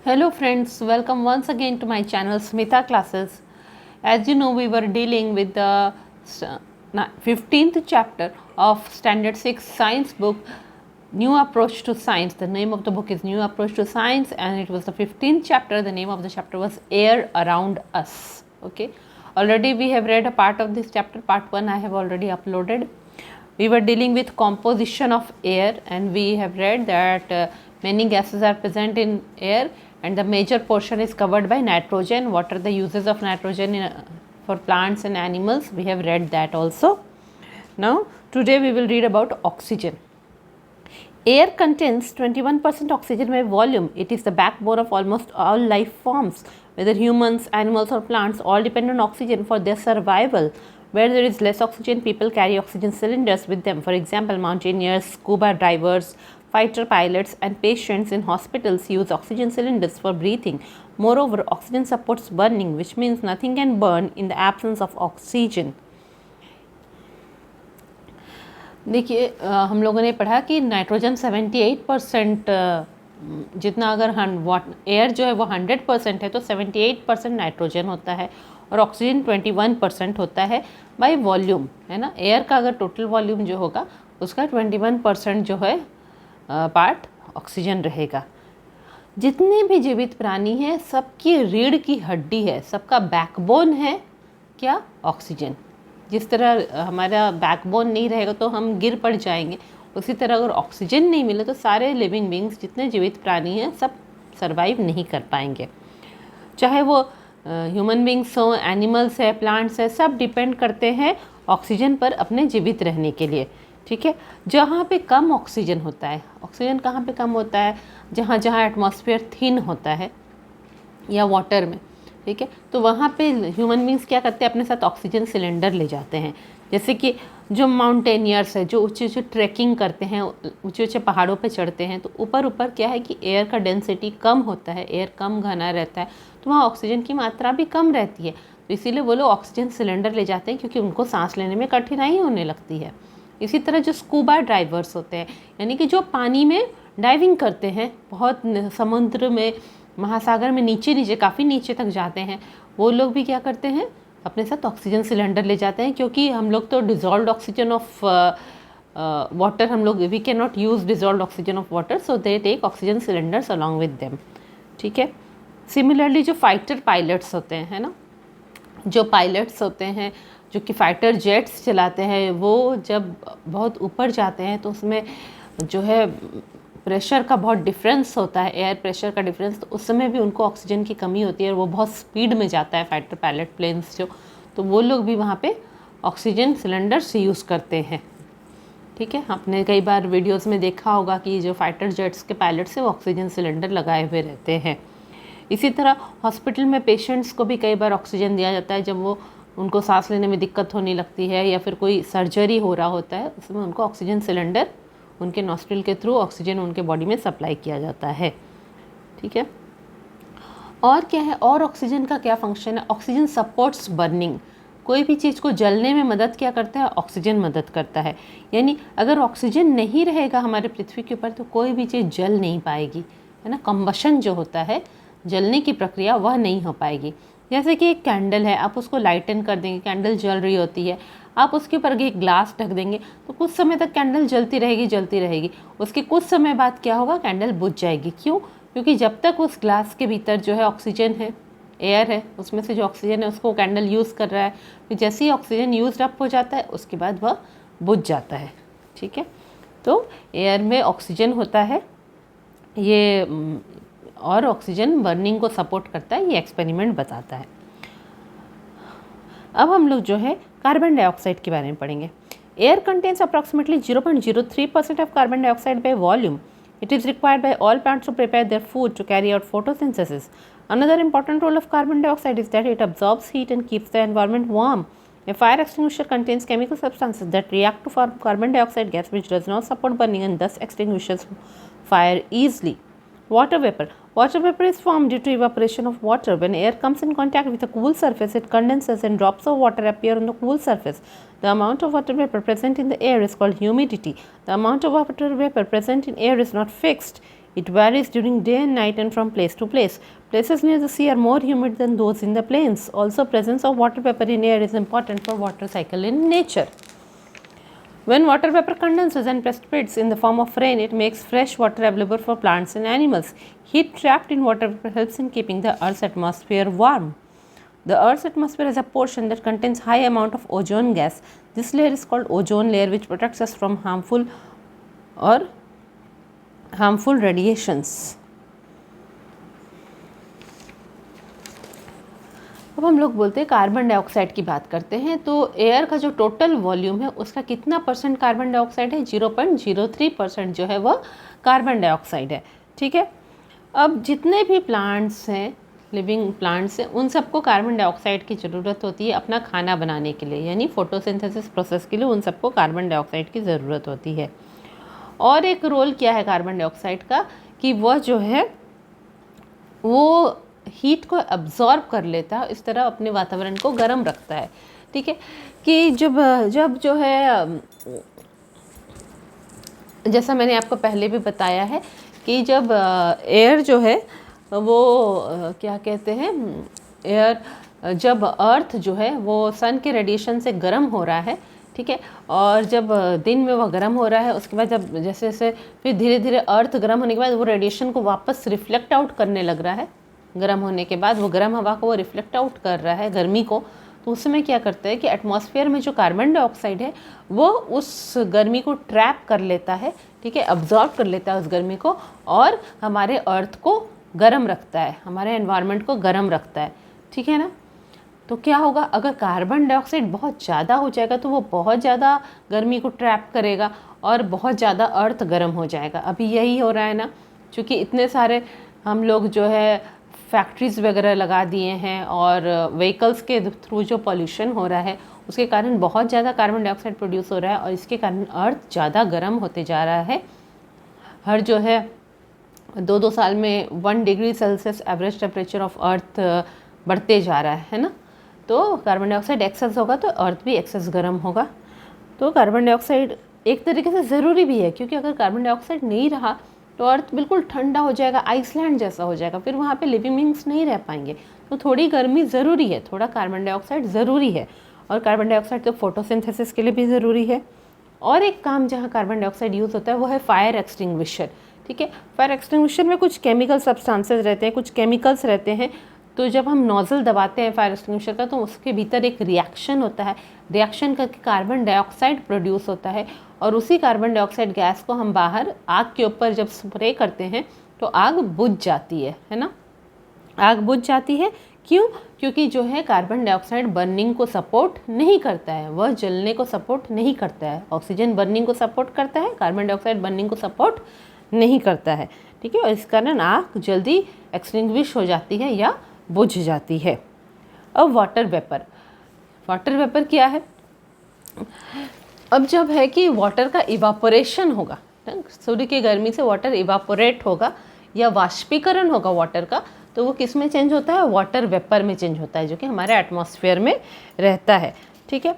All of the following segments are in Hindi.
Hello friends, welcome once again to my channel Smita Classes. As you know, we were dealing with the 15th chapter of Standard 6 Science book, New Approach to Science. The name of the book is New Approach to Science and it was the 15th chapter. The name of the chapter was Air Around Us. Okay, already we have read a part of this chapter. Part 1 I have already uploaded. We were dealing with composition of air and we have read that many gases are present in air and the major portion is covered by nitrogen. What are the uses of nitrogen for plants and animals? We have read that also. Now today we will read about oxygen. Air contains 21% oxygen by volume. It is the backbone of almost all life forms. Whether humans, animals or plants all depend on oxygen for their survival. Where there is less oxygen, people carry oxygen cylinders with them. For example, mountaineers, scuba divers, fighter pilots and patients in hospitals use oxygen cylinders for breathing. Moreover, oxygen supports burning, which means nothing can burn in the absence of oxygen. देखिए हम लोगों ने पढ़ा कि नाइट्रोजन 78% जितना अगर एयर जो है वो 100% है तो 78% नाइट्रोजन होता है और ऑक्सीजन 21% होता है बाय वॉल्यूम, है ना। एयर का अगर टोटल वॉल्यूम जो होगा उसका 21% जो है पार्ट ऑक्सीजन रहेगा। जितने भी जीवित प्राणी हैं सबकी रीढ़ की हड्डी है, सबका बैकबोन है क्या? ऑक्सीजन। जिस तरह हमारा बैकबोन नहीं रहेगा तो हम गिर पड़ जाएंगे, उसी तरह अगर ऑक्सीजन नहीं मिले तो सारे लिविंग बींग्स जितने जीवित प्राणी हैं सब सरवाइव नहीं कर पाएंगे। चाहे वो ह्यूमन बींग्स हो, एनिमल्स है, प्लांट्स है, सब डिपेंड करते हैं ऑक्सीजन पर अपने जीवित रहने के लिए। ठीक है, जहाँ पे कम ऑक्सीजन होता है, ऑक्सीजन कहाँ पे कम होता है? जहाँ जहाँ एटमॉस्फेयर थिन होता है या वाटर में, ठीक है, तो वहाँ पे ह्यूमन बींग्स क्या करते हैं? अपने साथ ऑक्सीजन सिलेंडर ले जाते हैं। जैसे कि जो माउंटेनियर्स है, जो ऊंचे ऊंचे ट्रैकिंग करते हैं, ऊंचे ऊंचे पहाड़ों पे चढ़ते हैं, तो ऊपर ऊपर क्या है कि एयर का डेंसिटी कम होता है, एयर कम घना रहता है, तो वहाँ ऑक्सीजन की मात्रा भी कम रहती है। तो इसीलिए वो लोग ऑक्सीजन सिलेंडर ले जाते हैं क्योंकि उनको सांस लेने में कठिनाई होने लगती है। इसी तरह जो स्कूबा ड्राइवर्स होते हैं, यानी कि जो पानी में डाइविंग करते हैं, बहुत समुद्र में, महासागर में नीचे नीचे काफ़ी नीचे तक जाते हैं, वो लोग भी क्या करते हैं? अपने साथ ऑक्सीजन सिलेंडर ले जाते हैं, क्योंकि हम लोग तो डिज़ोल्व्ड ऑक्सीजन ऑफ वाटर, हम लोग we can not use dissolved oxygen of water, so they take oxygen cylinders along with them. ठीक है, सिमिलरली जो फाइटर पायलट्स होते हैं, है ना, जो पायलट्स होते हैं जो कि फाइटर जेट्स चलाते हैं, वो जब बहुत ऊपर जाते हैं तो उसमें जो है प्रेशर का बहुत डिफरेंस होता है, एयर प्रेशर का डिफरेंस, तो उस समय भी उनको ऑक्सीजन की कमी होती है और वो बहुत स्पीड में जाता है फाइटर पायलट प्लेन्स जो, तो वो लोग भी वहाँ पे ऑक्सीजन सिलेंडर्स यूज़ करते हैं। ठीक है, आपने कई बार वीडियोस में देखा होगा कि जो फाइटर जेट्स के पायलट्स हैं वो ऑक्सीजन सिलेंडर लगाए हुए रहते हैं। इसी तरह हॉस्पिटल में पेशेंट्स को भी कई बार ऑक्सीजन दिया जाता है जब वो उनको सांस लेने में दिक्कत होने लगती है या फिर कोई सर्जरी हो रहा होता है, उसमें उनको ऑक्सीजन सिलेंडर उनके नॉस्ट्रिल के थ्रू ऑक्सीजन उनके बॉडी में सप्लाई किया जाता है। ठीक है, और क्या है, और ऑक्सीजन का क्या फंक्शन है? Oxygen supports burning. कोई भी चीज़ को जलने में मदद क्या करता है? ऑक्सीजन मदद करता है। यानी अगर ऑक्सीजन नहीं रहेगा हमारे पृथ्वी के ऊपर तो कोई भी चीज़ जल नहीं पाएगी, है ना। कंबशन जो होता है, जलने की प्रक्रिया, वह नहीं हो पाएगी। जैसे कि एक कैंडल है, आप उसको लाइटन कर देंगे, कैंडल जल रही होती है, आप उसके ऊपर एक ग्लास ढक देंगे तो कुछ समय तक कैंडल जलती रहेगी। उसके कुछ समय बाद क्या होगा? कैंडल बुझ जाएगी। क्यों? क्योंकि जब तक उस ग्लास के भीतर जो है ऑक्सीजन है, एयर है, उसमें से जो ऑक्सीजन है उसको कैंडल यूज़ कर रहा है, फिर जैसे ही ऑक्सीजन यूज अप हो जाता है उसके बाद वह बुझ जाता है। ठीक है, तो एयर में ऑक्सीजन होता है ये, और ऑक्सीजन बर्निंग को सपोर्ट करता है, ये एक्सपेरिमेंट बताता है। अब हम लोग जो है कार्बन डाइऑक्साइड के बारे में पढ़ेंगे। Air contains approximately 0.03% of carbon dioxide by volume. It is required by all plants to prepare their food to carry out photosynthesis. Another important role of carbon dioxide is that it absorbs heat and keeps the environment warm. A fire extinguisher contains chemical substances that react to form carbon dioxide gas, which does not support burning and thus extinguishes fire easily. Water vapor. Water vapor is formed due to evaporation of water. When air comes in contact with a cool surface, it condenses and drops of water appear on the cool surface. The amount of water vapor present in the air is called humidity. The amount of water vapor present in air is not fixed. It varies during day and night and from place to place. Places near the sea are more humid than those in the plains. Also, presence of water vapor in air is important for water cycle in nature. When water vapor condenses and precipitates in the form of rain, it makes fresh water available for plants and animals. Heat trapped in water vapor helps in keeping the Earth's atmosphere warm. The Earth's atmosphere has a portion that contains high amount of ozone gas. This layer is called ozone layer, which protects us from harmful radiations. अब हम लोग बोलते हैं कार्बन डाइऑक्साइड की बात करते हैं, तो एयर का जो टोटल वॉल्यूम है उसका कितना परसेंट कार्बन डाइऑक्साइड है? 0.03% जो है वह कार्बन डाइऑक्साइड है। ठीक है, अब जितने भी प्लांट्स हैं, लिविंग प्लांट्स हैं, उन सबको कार्बन डाइऑक्साइड की ज़रूरत होती है अपना खाना बनाने के लिए, यानी फोटोसिंथेसिस प्रोसेस के लिए उन सबको कार्बन डाइऑक्साइड की ज़रूरत होती है। और एक रोल क्या है कार्बन डाइऑक्साइड का कि वह जो है वो हीट को एब्जॉर्ब कर लेता है, इस तरह अपने वातावरण को गर्म रखता है। ठीक है, कि जब जो है, जैसा मैंने आपको पहले भी बताया है कि जब एयर जो है वो क्या कहते हैं, एयर जब अर्थ जो है वो सन के रेडिएशन से गर्म हो रहा है, ठीक है, और जब दिन में वह गर्म हो रहा है, उसके बाद जब जैसे जैसे फिर धीरे धीरे अर्थ गर्म होने के बाद वो रेडिएशन को वापस रिफ्लेक्ट आउट करने लग रहा है। गर्म होने के बाद वो गर्म हवा को वो रिफ्लेक्ट आउट कर रहा है, गर्मी को, तो उस समय क्या करता है कि एटमॉस्फेयर में जो कार्बन डाइऑक्साइड है वो उस गर्मी को ट्रैप कर लेता है, ठीक है, अब्जॉर्ब कर लेता है उस गर्मी को, और हमारे अर्थ को गर्म रखता है, हमारे एनवायरनमेंट को गर्म रखता है। ठीक है ना, तो क्या होगा, अगर कार्बन डाइऑक्साइड बहुत ज़्यादा हो जाएगा तो वो बहुत ज़्यादा गर्मी को ट्रैप करेगा और बहुत ज़्यादा अर्थ गर्म हो जाएगा। अभी यही हो रहा है ना, क्योंकि इतने सारे हम लोग जो है फैक्ट्रीज़ वगैरह लगा दिए हैं और व्हीकल्स के थ्रू जो पॉल्यूशन हो रहा है उसके कारण बहुत ज़्यादा कार्बन डाइऑक्साइड प्रोड्यूस हो रहा है और इसके कारण अर्थ ज़्यादा गर्म होते जा रहा है। हर जो है 2-2 साल में 1 degree Celsius average temperature of earth बढ़ते जा रहा है ना, तो कार्बन डाइऑक्साइड एक्सेस होगा तो अर्थ भी एक्सेस गर्म होगा। तो कार्बन डाइऑक्साइड एक तरीके से ज़रूरी भी है, क्योंकि अगर कार्बन डाइऑक्साइड नहीं रहा तो अर्थ बिल्कुल ठंडा हो जाएगा, आइसलैंड जैसा हो जाएगा, फिर वहाँ पे लिविंग बींग्स नहीं रह पाएंगे। तो थोड़ी गर्मी ज़रूरी है, थोड़ा कार्बन डाइऑक्साइड ज़रूरी है, और कार्बन डाइऑक्साइड तो फोटोसिंथेसिस के लिए भी ज़रूरी है। और एक काम जहाँ कार्बन डाइऑक्साइड यूज़ होता है वो है फायर एक्सटिंग्विशर। ठीक है, फायर एक्सटिंग्विशर में कुछ केमिकल सब्सटेंसेस रहते हैं, कुछ केमिकल्स रहते हैं, तो जब हम नोज़ल दबाते हैं फायर एक्सटिंग्विशर का तो उसके भीतर एक रिएक्शन होता है, रिएक्शन करके कार्बन डाइऑक्साइड प्रोड्यूस होता है, और उसी कार्बन डाइऑक्साइड गैस को हम बाहर आग के ऊपर जब स्प्रे करते हैं तो आग बुझ जाती है ना, आग बुझ जाती है। क्यों? क्योंकि जो है कार्बन डाइऑक्साइड बर्निंग को सपोर्ट नहीं करता है, वह जलने को सपोर्ट नहीं करता है। ऑक्सीजन बर्निंग को सपोर्ट करता है, कार्बन डाइऑक्साइड बर्निंग को सपोर्ट नहीं करता है। ठीक है, और इस कारण आग जल्दी एक्सटिंग्विश हो जाती है या बुझ जाती है। अब वाटर वेपर, वाटर वेपर क्या है? अब जब है कि वाटर का इवापोरेशन होगा, सूर्य की गर्मी से वाटर इवापोरेट होगा या वाष्पीकरण होगा वाटर का, तो वो किस में चेंज होता है? वाटर वेपर में चेंज होता है, जो कि हमारे एटमॉस्फेयर में रहता है। ठीक है,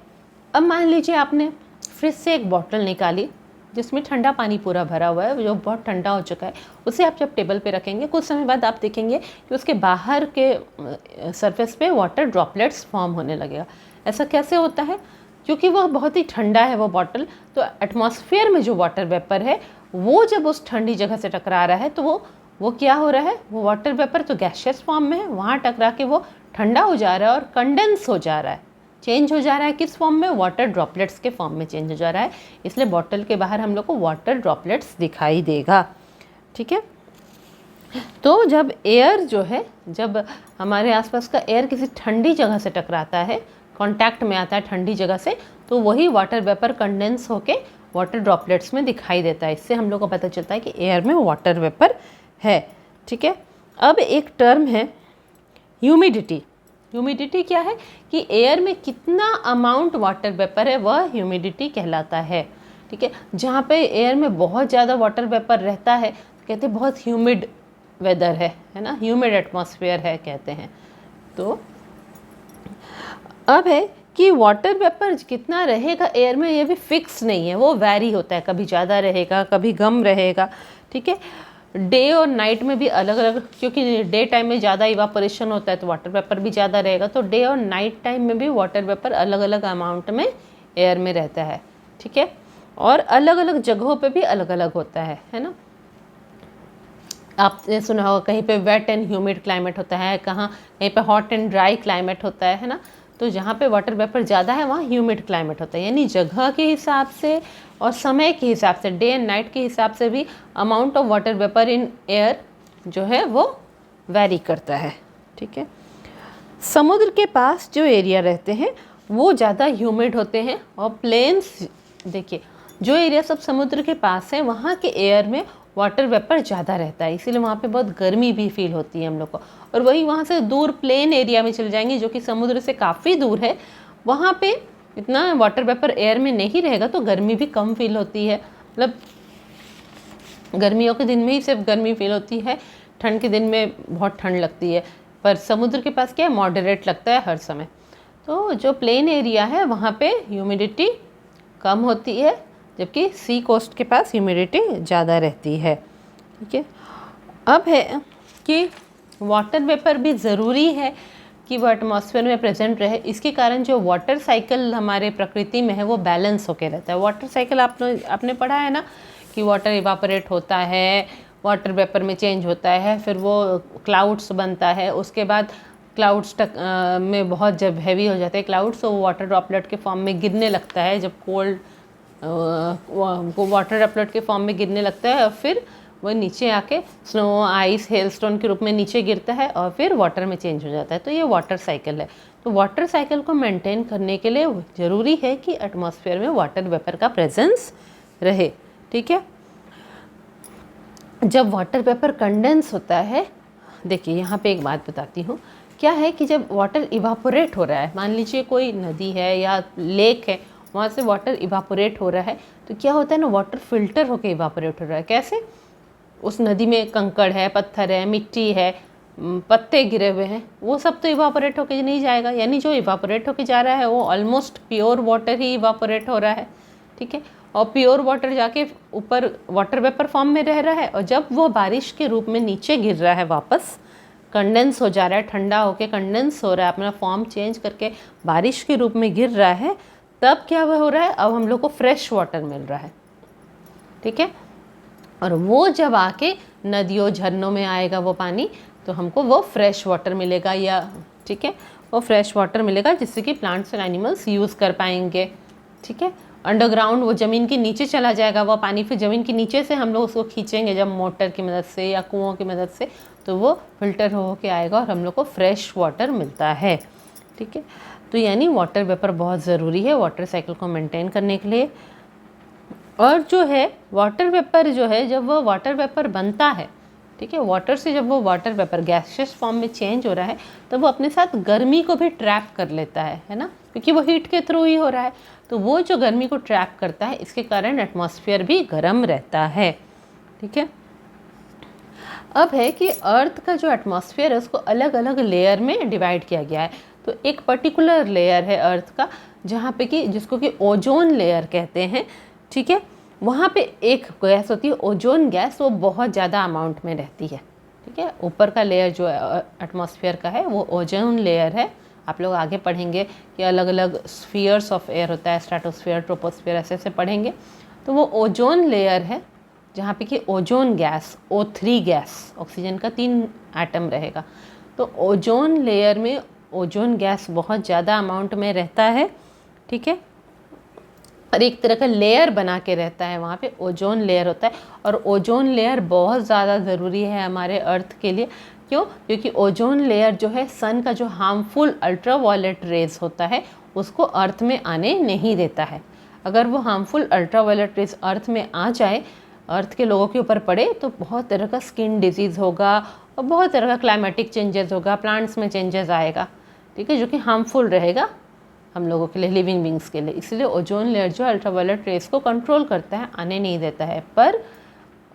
अब मान लीजिए आपने फ्रिज से एक बॉटल निकाली जिसमें ठंडा पानी पूरा भरा हुआ है, जो बहुत ठंडा हो चुका है, उसे आप जब टेबल पे रखेंगे कुछ समय बाद आप देखेंगे कि उसके बाहर के सरफेस पे वाटर ड्रॉपलेट्स फॉर्म होने लगेगा। ऐसा कैसे होता है? क्योंकि वह बहुत ही ठंडा है वो बॉटल, तो एटमॉस्फेयर में जो वाटर वेपर है वो जब उस ठंडी जगह से टकरा रहा है तो वो क्या हो रहा है, वो वाटर वेपर तो गैसियस फॉर्म में है, वहाँ टकरा के वो ठंडा हो जा रहा है और कंडेंस हो जा रहा है, चेंज हो जा रहा है। किस फॉर्म में? वाटर ड्रॉपलेट्स के फॉर्म में चेंज हो जा रहा है, इसलिए बॉटल के बाहर हम लोग को वाटर ड्रॉपलेट्स दिखाई देगा। ठीक है, तो जब एयर जो है, जब हमारे आसपास का एयर किसी ठंडी जगह से टकराता है, कांटेक्ट में आता है ठंडी जगह से, तो वही वाटर वेपर कंडेंस होके वाटर ड्रॉपलेट्स में दिखाई देता है। इससे हम लोग को पता चलता है कि एयर में वाटर वेपर है। ठीक है, अब एक टर्म है ह्यूमिडिटी। ह्यूमिडिटी क्या है? कि एयर में कितना अमाउंट वाटर वेपर है वह ह्यूमिडिटी कहलाता है। ठीक है, जहाँ पे एयर में बहुत ज़्यादा वाटर वेपर रहता है कहते हैं बहुत ह्यूमिड वेदर है ना, ह्यूमिड एटमॉस्फेयर है कहते हैं। तो अब है कि वाटर वेपर कितना रहेगा एयर में ये भी फिक्स नहीं है, वो वैरी होता है, कभी ज़्यादा रहेगा कभी कम रहेगा। ठीक है, डे और नाइट में भी अलग अलग, क्योंकि डे टाइम में ज़्यादा इवापोरेशन होता है तो वाटर वेपर भी ज़्यादा रहेगा, तो डे और नाइट टाइम में भी वाटर वेपर अलग अलग अमाउंट में एयर में रहता है, ठीक है। और अलग अलग जगहों पे भी अलग अलग होता है ना। आपने सुना होगा कहीं पे वेट एंड ह्यूमिड क्लाइमेट होता है, कहीं पे हॉट एंड ड्राई क्लाइमेट होता है ना। तो जहाँ पे वाटर वेपर ज़्यादा है वहाँ ह्यूमिड क्लाइमेट होता है, यानी जगह के हिसाब से और समय के हिसाब से, डे एंड नाइट के हिसाब से भी amount of water vapour in air जो है वो वैरी करता है, ठीक है। समुद्र के पास जो एरिया रहते हैं वो ज़्यादा ह्यूमिड होते हैं, और प्लेन्स, देखिए जो एरिया सब समुद्र के पास है वहाँ के एयर में वाटर वेपर ज़्यादा रहता है, इसीलिए वहाँ पे बहुत गर्मी भी फील होती है हम लोग को। और वही वहाँ से दूर प्लेन एरिया में चले जाएंगे जो कि समुद्र से काफ़ी दूर है, वहाँ पे इतना वाटर वेपर एयर में नहीं रहेगा तो गर्मी भी कम फील होती है। मतलब गर्मियों के दिन में ही सिर्फ गर्मी फील होती है, ठंड के दिन में बहुत ठंड लगती है, पर समुद्र के पास क्या है, मॉडरेट लगता है हर समय। तो जो प्लेन एरिया है वहाँ पे ह्यूमिडिटी कम होती है, जबकि सी कोस्ट के पास ह्यूमिडिटी ज़्यादा रहती है, ठीक है। अब है कि वाटर वेपर भी ज़रूरी है कि वो एटमॉस्फेयर में प्रेजेंट रहे, इसके कारण जो वाटर साइकिल हमारे प्रकृति में है वो बैलेंस होके रहता है। वाटर साइकिल आपने पढ़ा है ना कि वाटर इवापोरेट होता है, वाटर वेपर में चेंज होता है, फिर वो क्लाउड्स बनता है, उसके बाद क्लाउड्स में बहुत जब हैवी हो जाते हैं क्लाउड्स तो वो वाटर ड्रॉपलेट के फॉर्म में गिरने लगता है, जब कोल्ड वो वाटर ड्रॉपलेट के फॉर्म में गिरने लगता है, और फिर वो नीचे आके स्नो, आइस, हेलस्टोन के रूप में नीचे गिरता है और फिर वाटर में चेंज हो जाता है। तो ये वाटर साइकिल है। तो वाटर साइकिल को मेंटेन करने के लिए ज़रूरी है कि एटमॉस्फेयर में वाटर वेपर का प्रेजेंस रहे, ठीक है। जब वाटर वेपर कंडेंस होता है, देखिए यहाँ पे एक बात बताती हूँ, क्या है कि जब वाटर इवापोरेट हो रहा है, मान लीजिए कोई नदी है या लेक है, वहाँ से वाटर इवापोरेट हो रहा है, तो क्या होता है ना, वाटर फिल्टर होकर इवापोरेट हो रहा है। कैसे? उस नदी में कंकड़ है, पत्थर है, मिट्टी है, पत्ते गिरे हुए हैं, वो सब तो इवापोरेट होके नहीं जाएगा, यानी जो इवापोरेट होके जा रहा है वो ऑलमोस्ट प्योर वाटर ही इवापोरेट हो रहा है, ठीक है। और प्योर वाटर जाके ऊपर वाटर वेपर फॉर्म में रह रहा है, और जब वो बारिश के रूप में नीचे गिर रहा है, वापस कंडेंस हो जा रहा है, ठंडा होके कंडेंस हो रहा है, अपना फॉर्म चेंज करके बारिश के रूप में गिर रहा है, तब क्या हो रहा है, अब हम लोग को फ्रेश वाटर मिल रहा है, ठीक है। और वो जब आके नदियों झरनों में आएगा वो पानी, तो हमको वो फ्रेश वाटर मिलेगा, या ठीक है, वो फ्रेश वाटर मिलेगा जिससे कि प्लांट्स और एनिमल्स यूज़ कर पाएंगे, ठीक है। अंडरग्राउंड वो ज़मीन के नीचे चला जाएगा वो पानी, फिर ज़मीन के नीचे से हम लोग उसको खींचेंगे जब मोटर की मदद से या कुओं की मदद से, तो वो फिल्टर हो के आएगा और हम लोग को फ्रेश वाटर मिलता है, ठीक है। तो यानी वाटर वेपर बहुत ज़रूरी है वाटर साइकिल को मेंटेन करने के लिए। और जो है वाटर वेपर जो है, जब वो वाटर वेपर बनता है, ठीक है, वाटर से जब वो वाटर वेपर गैसियस फॉर्म में चेंज हो रहा है, तो वो अपने साथ गर्मी को भी ट्रैप कर लेता है ना, क्योंकि वो हीट के थ्रू ही हो रहा है। तो वो जो गर्मी को ट्रैप करता है, इसके कारण एटमॉस्फेयर भी गर्म रहता है, ठीक है। अब है कि अर्थ का जो एटमॉस्फेयर है उसको अलग अलग लेयर में डिवाइड किया गया है। तो एक पर्टिकुलर लेयर है अर्थ का, जहाँ पे कि जिसको कि ओजोन लेयर कहते हैं, ठीक है। वहाँ पे एक गैस होती है ओजोन गैस, वो बहुत ज़्यादा अमाउंट में रहती है, ठीक है। ऊपर का लेयर जो एटमॉस्फेयर का है वो ओजोन लेयर है। आप लोग आगे पढ़ेंगे कि अलग अलग स्फीयर्स ऑफ एयर होता है, स्ट्रेटोस्फीयर, ट्रोपोस्फीयर, ऐसे ऐसे पढ़ेंगे। तो वो ओजोन लेयर है जहाँ पे कि ozone gas, O3 gas, oxygen का 3 एटम रहेगा। तो ओजोन लेयर में ओजोन गैस बहुत ज़्यादा अमाउंट में रहता है, ठीक है। और एक तरह का लेयर बना के रहता है, वहाँ पे ओजोन लेयर होता है। और ओजोन लेयर बहुत ज़्यादा ज़रूरी है हमारे अर्थ के लिए। क्यों? क्योंकि ओजोन लेयर जो है सन का जो हार्मफुल अल्ट्रावायलेट रेज होता है उसको अर्थ में आने नहीं देता है। अगर वो हार्मफुल अल्ट्रावायलेट रेज अर्थ में आ जाए, अर्थ के लोगों के ऊपर पड़े, तो बहुत तरह का स्किन डिजीज़ होगा और बहुत तरह का क्लाइमेटिक चेंजेस होगा, प्लांट्स में चेंजेस आएगा, ठीक है, जो कि हार्मफुल रहेगा हम लोगों के लिए, लिविंग बींग्स के लिए। इसलिए ओजोन लेयर जो अल्ट्रावायलेट रेस को कंट्रोल करता है, आने नहीं देता है। पर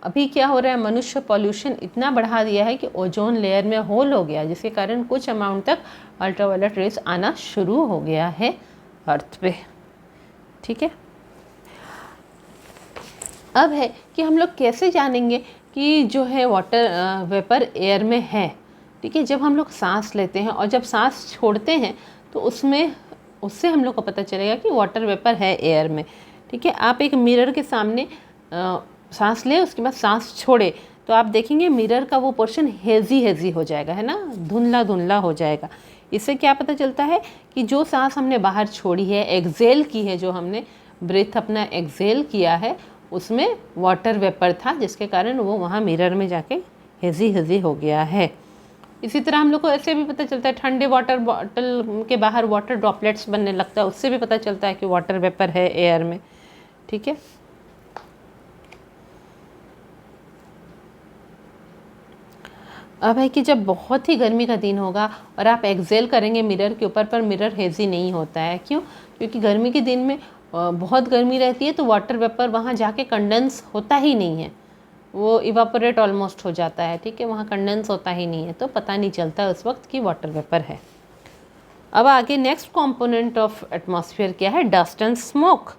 अभी क्या हो रहा है, मनुष्य पॉल्यूशन इतना बढ़ा दिया है कि ओजोन लेयर में होल हो गया, जिसके कारण कुछ अमाउंट तक अल्ट्रावायलेट रेस आना शुरू हो गया है अर्थ पे, ठीक है। अब है कि हम लोग कैसे जानेंगे कि जो है वाटर वेपर एयर में है, ठीक है। जब हम लोग सांस लेते हैं और जब सांस छोड़ते हैं तो उससे हम लोग को पता चलेगा कि वाटर वेपर है एयर में, ठीक है। आप एक मिरर के सामने सांस लें, उसके बाद सांस छोड़े तो आप देखेंगे मिरर का वो पोर्शन हेजी हो जाएगा, है ना, धुंधला धुंधला हो जाएगा। इससे क्या पता चलता है कि जो सांस हमने बाहर छोड़ी है, एक्सेल की है, जो हमने ब्रेथ अपना एक्सेल किया है, उसमें वाटर वेपर था, जिसके कारण वो वहाँ मिरर में जाके हेजी हो गया है। इसी तरह हम लोग को ऐसे भी पता चलता है, ठंडे वाटर बॉटल के बाहर वाटर ड्रॉपलेट्स बनने लगता है, उससे भी पता चलता है कि वाटर वेपर है एयर में, ठीक है। अब है कि जब बहुत ही गर्मी का दिन होगा और आप एक्सेल करेंगे मिरर के ऊपर, पर मिरर हेजी नहीं होता है। क्यों? क्योंकि गर्मी के दिन में बहुत गर्मी रहती है, तो वाटर वेपर वहाँ जाके कंडेंस होता ही नहीं है, वो इवापोरेट ऑलमोस्ट हो जाता है, ठीक है, वहाँ कंडेंस होता ही नहीं है, तो पता नहीं चलता है उस वक्त कि वाटर वेपर है। अब आगे नेक्स्ट कंपोनेंट ऑफ एटमॉस्फेयर क्या है? Dust and smoke.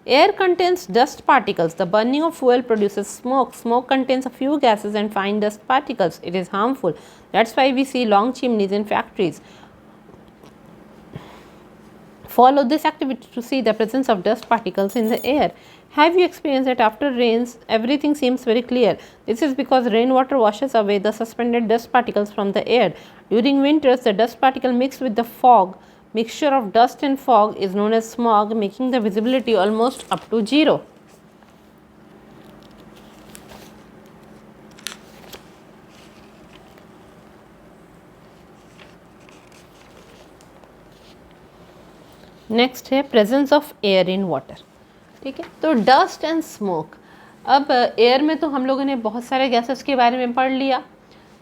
Air contains dust particles. The burning of fuel produces smoke. Smoke contains a few gases and fine dust particles. It is harmful. That's why we see long chimneys in factories. Follow this activity to see the presence of dust particles in the air. Have you experienced that after rains, everything seems very clear? This is because rainwater washes away the suspended dust particles from the air. During winters, the dust particle mixed with the fog. Mixture of dust and fog is known as smog, making the visibility almost up to zero. Next है presence of air in water, ठीक है। तो डस्ट एंड स्मोक, अब एयर में तो हम लोगों ने बहुत सारे गैसेस के बारे में पढ़ लिया।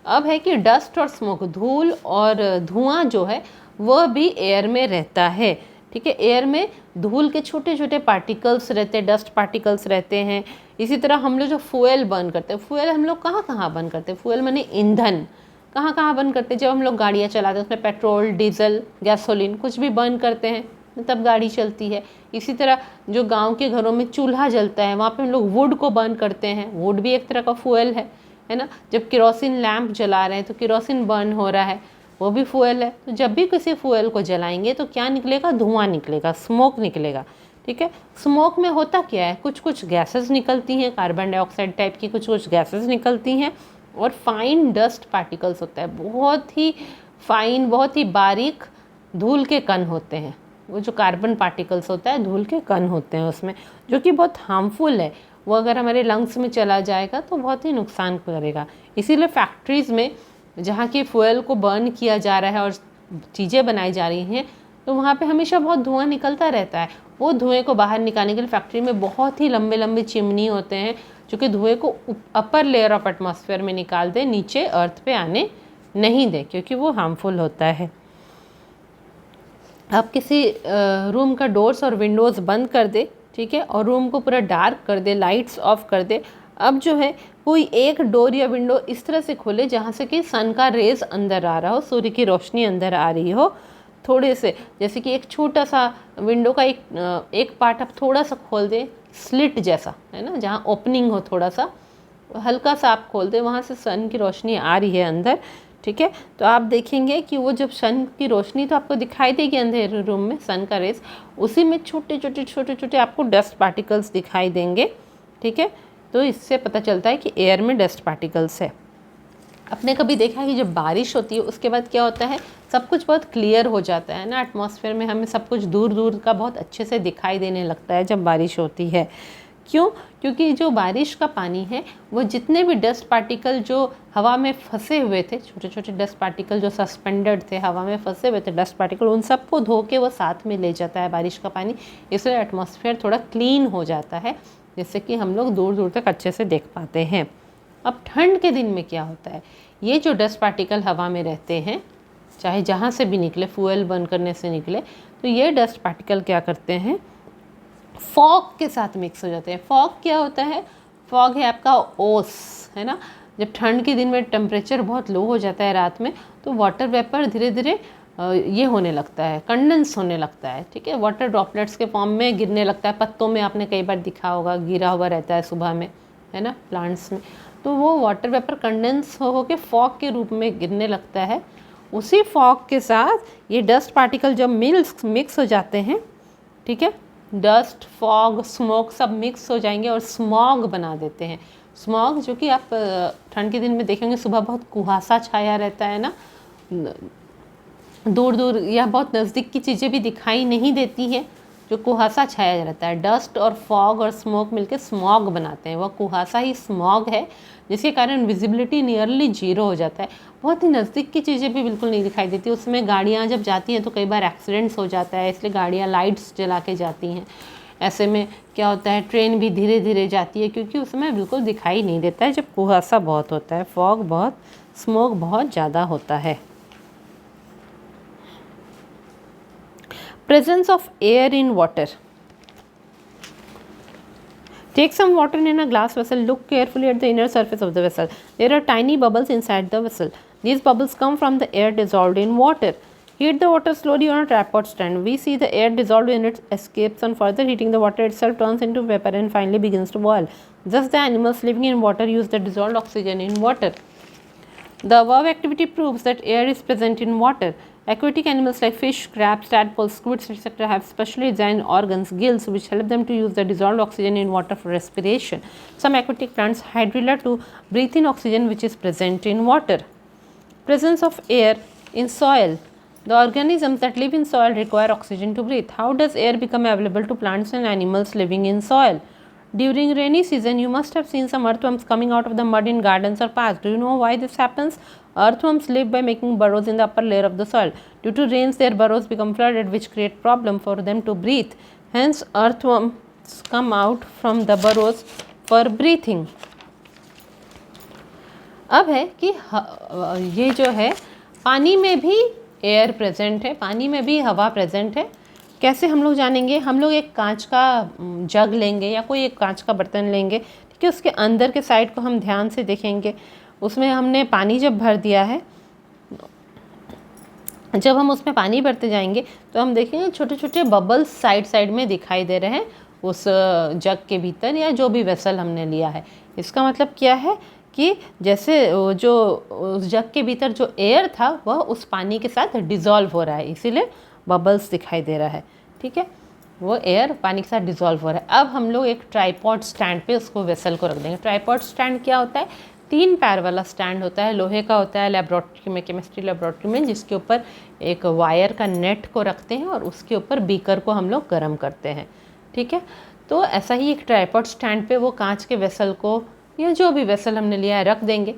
अब है कि डस्ट और स्मोक, धूल और धुआं जो है वह भी एयर में रहता है, ठीक है। एयर में धूल के छोटे छोटे पार्टिकल्स रहते हैं, डस्ट पार्टिकल्स रहते हैं। इसी तरह हम लोग जो फ्यूल बर्न करते हैं, फ्यूल हम लोग कहाँ कहाँ बर्न करते हैं? फ्यूल माने ईंधन, कहाँ कहाँ बर्न करते हैं? जब हम लोग गाड़ियाँ चलाते हैं, उसमें पेट्रोल, डीजल, गैसोलीन कुछ भी बर्न करते हैं, तब गाड़ी चलती है। इसी तरह जो गांव के घरों में चूल्हा जलता है, वहाँ पे हम लोग वुड को बर्न करते हैं, वुड भी एक तरह का फ्यूल है ना। जब केरोसिन लैंप जला रहे हैं तो केरोसिन बर्न हो रहा है, वो भी फ्यूल है। तो जब भी किसी फ्यूल को जलाएंगे तो क्या निकलेगा? धुआं निकलेगा, स्मोक निकलेगा, ठीक है। स्मोक में होता क्या है? कुछ कुछ गैसेस निकलती हैं, कार्बन डाइऑक्साइड टाइप की कुछ कुछ गैसेस निकलती हैं, और फाइन डस्ट पार्टिकल्स होता है, बहुत ही फाइन, बहुत ही बारीक धूल के कण होते हैं। वो जो कार्बन पार्टिकल्स होता है, धूल के कण होते हैं उसमें, जो कि बहुत हार्मफुल है। वो अगर हमारे लंग्स में चला जाएगा तो बहुत ही नुकसान करेगा। इसीलिए फैक्ट्रीज़ में जहाँ की फ्यूल को बर्न किया जा रहा है और चीज़ें बनाई जा रही हैं, तो वहाँ पे हमेशा बहुत धुआं निकलता रहता है। वो धुएं को बाहर निकालने के लिए फैक्ट्री में बहुत ही लंबे लंबे चिमनी होते हैं, जो कि धुएं को अपर लेयर ऑफ एटमॉस्फेयर में निकाल दे, नीचे अर्थ पे आने नहीं दे, क्योंकि वो हार्मफुल होता है। आप किसी रूम का डोर्स और विंडोज़ बंद कर दे, ठीक है, और रूम को पूरा डार्क कर दे, लाइट्स ऑफ कर दे। अब जो है कोई एक डोर या विंडो इस तरह से खोले जहाँ से कि सन का रेज अंदर आ रहा हो, सूर्य की रोशनी अंदर आ रही हो थोड़े से। जैसे कि एक छोटा सा विंडो का एक पार्ट आप थोड़ा सा खोल दे, स्लिट जैसा, है ना, जहाँ ओपनिंग हो, थोड़ा सा हल्का सा आप खोल दे, वहाँ से सन की रोशनी आ रही है अंदर, ठीक है। तो आप देखेंगे कि वो जब सन की रोशनी तो आपको दिखाई देगी अंधेरे रूम में, सन का रेस, उसी में छोटे छोटे आपको डस्ट पार्टिकल्स दिखाई देंगे, ठीक है। तो इससे पता चलता है कि एयर में डस्ट पार्टिकल्स है। आपने कभी देखा है कि जब बारिश होती है उसके बाद क्या होता है? सब कुछ बहुत क्लियर हो जाता है ना, एटमॉस्फेयर में हमें सब कुछ दूर दूर का बहुत अच्छे से दिखाई देने लगता है जब बारिश होती है। क्यों? क्योंकि जो बारिश का पानी है वो जितने भी डस्ट पार्टिकल जो हवा में फंसे हुए थे, छोटे छोटे डस्ट पार्टिकल जो सस्पेंडेड थे, हवा में फंसे हुए थे डस्ट पार्टिकल, उन सबको धो के वो साथ में ले जाता है बारिश का पानी। इसलिए एटमॉस्फेयर थोड़ा क्लीन हो जाता है, जिससे कि हम लोग दूर दूर तक अच्छे से देख पाते हैं। अब ठंड के दिन में क्या होता है? ये जो डस्ट पार्टिकल हवा में रहते हैं, चाहे जहाँ से भी निकले, फ्यूल बर्न करने से निकले, तो ये डस्ट पार्टिकल क्या करते हैं? फॉग के साथ मिक्स हो जाते हैं। फॉग क्या होता है? फॉग है आपका ओस, है ना। जब ठंड के दिन में टेम्परेचर बहुत लो हो जाता है रात में, तो वाटर वेपर धीरे धीरे ये होने लगता है, कंडेंस होने लगता है, ठीक है। वाटर ड्रॉपलेट्स के फॉर्म में गिरने लगता है। पत्तों में आपने कई बार दिखा होगा, गिरा हुआ रहता है सुबह में, है ना, प्लांट्स में। तो वो वाटर वेपर कंडेंस हो के फॉग के रूप में गिरने लगता है। उसी फॉग के साथ ये डस्ट पार्टिकल जब मिक्स हो जाते हैं, ठीक है, डस्ट, फॉग, स्मोक सब मिक्स हो जाएंगे और स्मॉग बना देते हैं। स्मॉग जो कि आप ठंड के दिन में देखेंगे सुबह बहुत कुहासा छाया रहता है ना, दूर दूर या बहुत नज़दीक की चीज़ें भी दिखाई नहीं देती हैं, जो कुहासा छाया रहता है। डस्ट और फॉग और स्मोक मिलके स्मॉग बनाते हैं, वह कुहासा ही स्मॉग है, जिसके कारण विजिबिलिटी नियरली जीरो हो जाता है। बहुत ही नज़दीक की चीज़ें भी बिल्कुल नहीं दिखाई देती। उसमें गाड़ियाँ जब जाती हैं तो कई बार एक्सीडेंट्स हो जाता है, इसलिए गाड़ियाँ लाइट्स जला के जाती हैं। ऐसे में क्या होता है, ट्रेन भी धीरे धीरे जाती है क्योंकि उसमें बिल्कुल दिखाई नहीं देता है जब कुहासा बहुत होता है, फॉग बहुत, स्मोक बहुत ज़्यादा होता है। Presence of air in water. Take some water in a glass vessel. Look carefully at the inner surface of the vessel. There are tiny bubbles inside the vessel. These bubbles come from the air dissolved in water. Heat the water slowly on a tripod stand. We see the air dissolved in it escapes on further heating. The water itself turns into vapor and finally begins to boil. Thus, the animals living in water use the dissolved oxygen in water. The above activity proves that air is present in water. Aquatic animals like fish, crabs, tadpoles, squids, etc. have specially designed organs, gills, which help them to use the dissolved oxygen in water for respiration. Some aquatic plants hydrilla to breathe in oxygen which is present in water. Presence of air in soil. The organisms that live in soil require oxygen to breathe. How does air become available to plants and animals living in soil? During rainy season, you must have seen some earthworms coming out of the mud in gardens or paths. Do you know why this happens? Earthworms live by making burrows in the upper layer of the soil. Due to rains, their burrows become flooded, which create problem for them to breathe. Hence, earthworms come out from the burrows for breathing. अब है कि ये जो है पानी में भी एयर प्रेजेंट है, पानी में भी हवा प्रेजेंट है। कैसे हम लोग जानेंगे? हम लोग एक कांच का जग लेंगे या कोई एक कांच का बर्तन लेंगे, ठीक है, उसके अंदर के साइड को हम ध्यान से देखेंगे। उसमें हमने पानी जब भर दिया है, जब हम उसमें पानी भरते जाएंगे तो हम देखेंगे छोटे छोटे बबल्स साइड साइड में दिखाई दे रहे हैं उस जग के भीतर या जो भी वेसल हमने लिया है। इसका मतलब क्या है कि जैसे जो उस जग के भीतर जो एयर था वह उस पानी के साथ डिज़ोल्व हो रहा है, इसीलिए बबल्स दिखाई दे रहा है, ठीक है, वो एयर पानी के साथ डिज़ोल्व हो रहा है। अब हम लोग एक ट्राइपॉड स्टैंड पे उसको वेसल को रख देंगे। ट्राइपॉड स्टैंड क्या होता है? 3 पैर वाला स्टैंड होता है, लोहे का होता है, लेबोरेटरी में, केमिस्ट्री लेबोरेटरी में, जिसके ऊपर एक वायर का नेट को रखते हैं और उसके ऊपर बीकर को हम लोग गर्म करते हैं, ठीक है। तो ऐसा ही एक ट्राइपॉड स्टैंड पे वो कांच के वेसल को या जो भी वेसल हमने लिया है रख देंगे।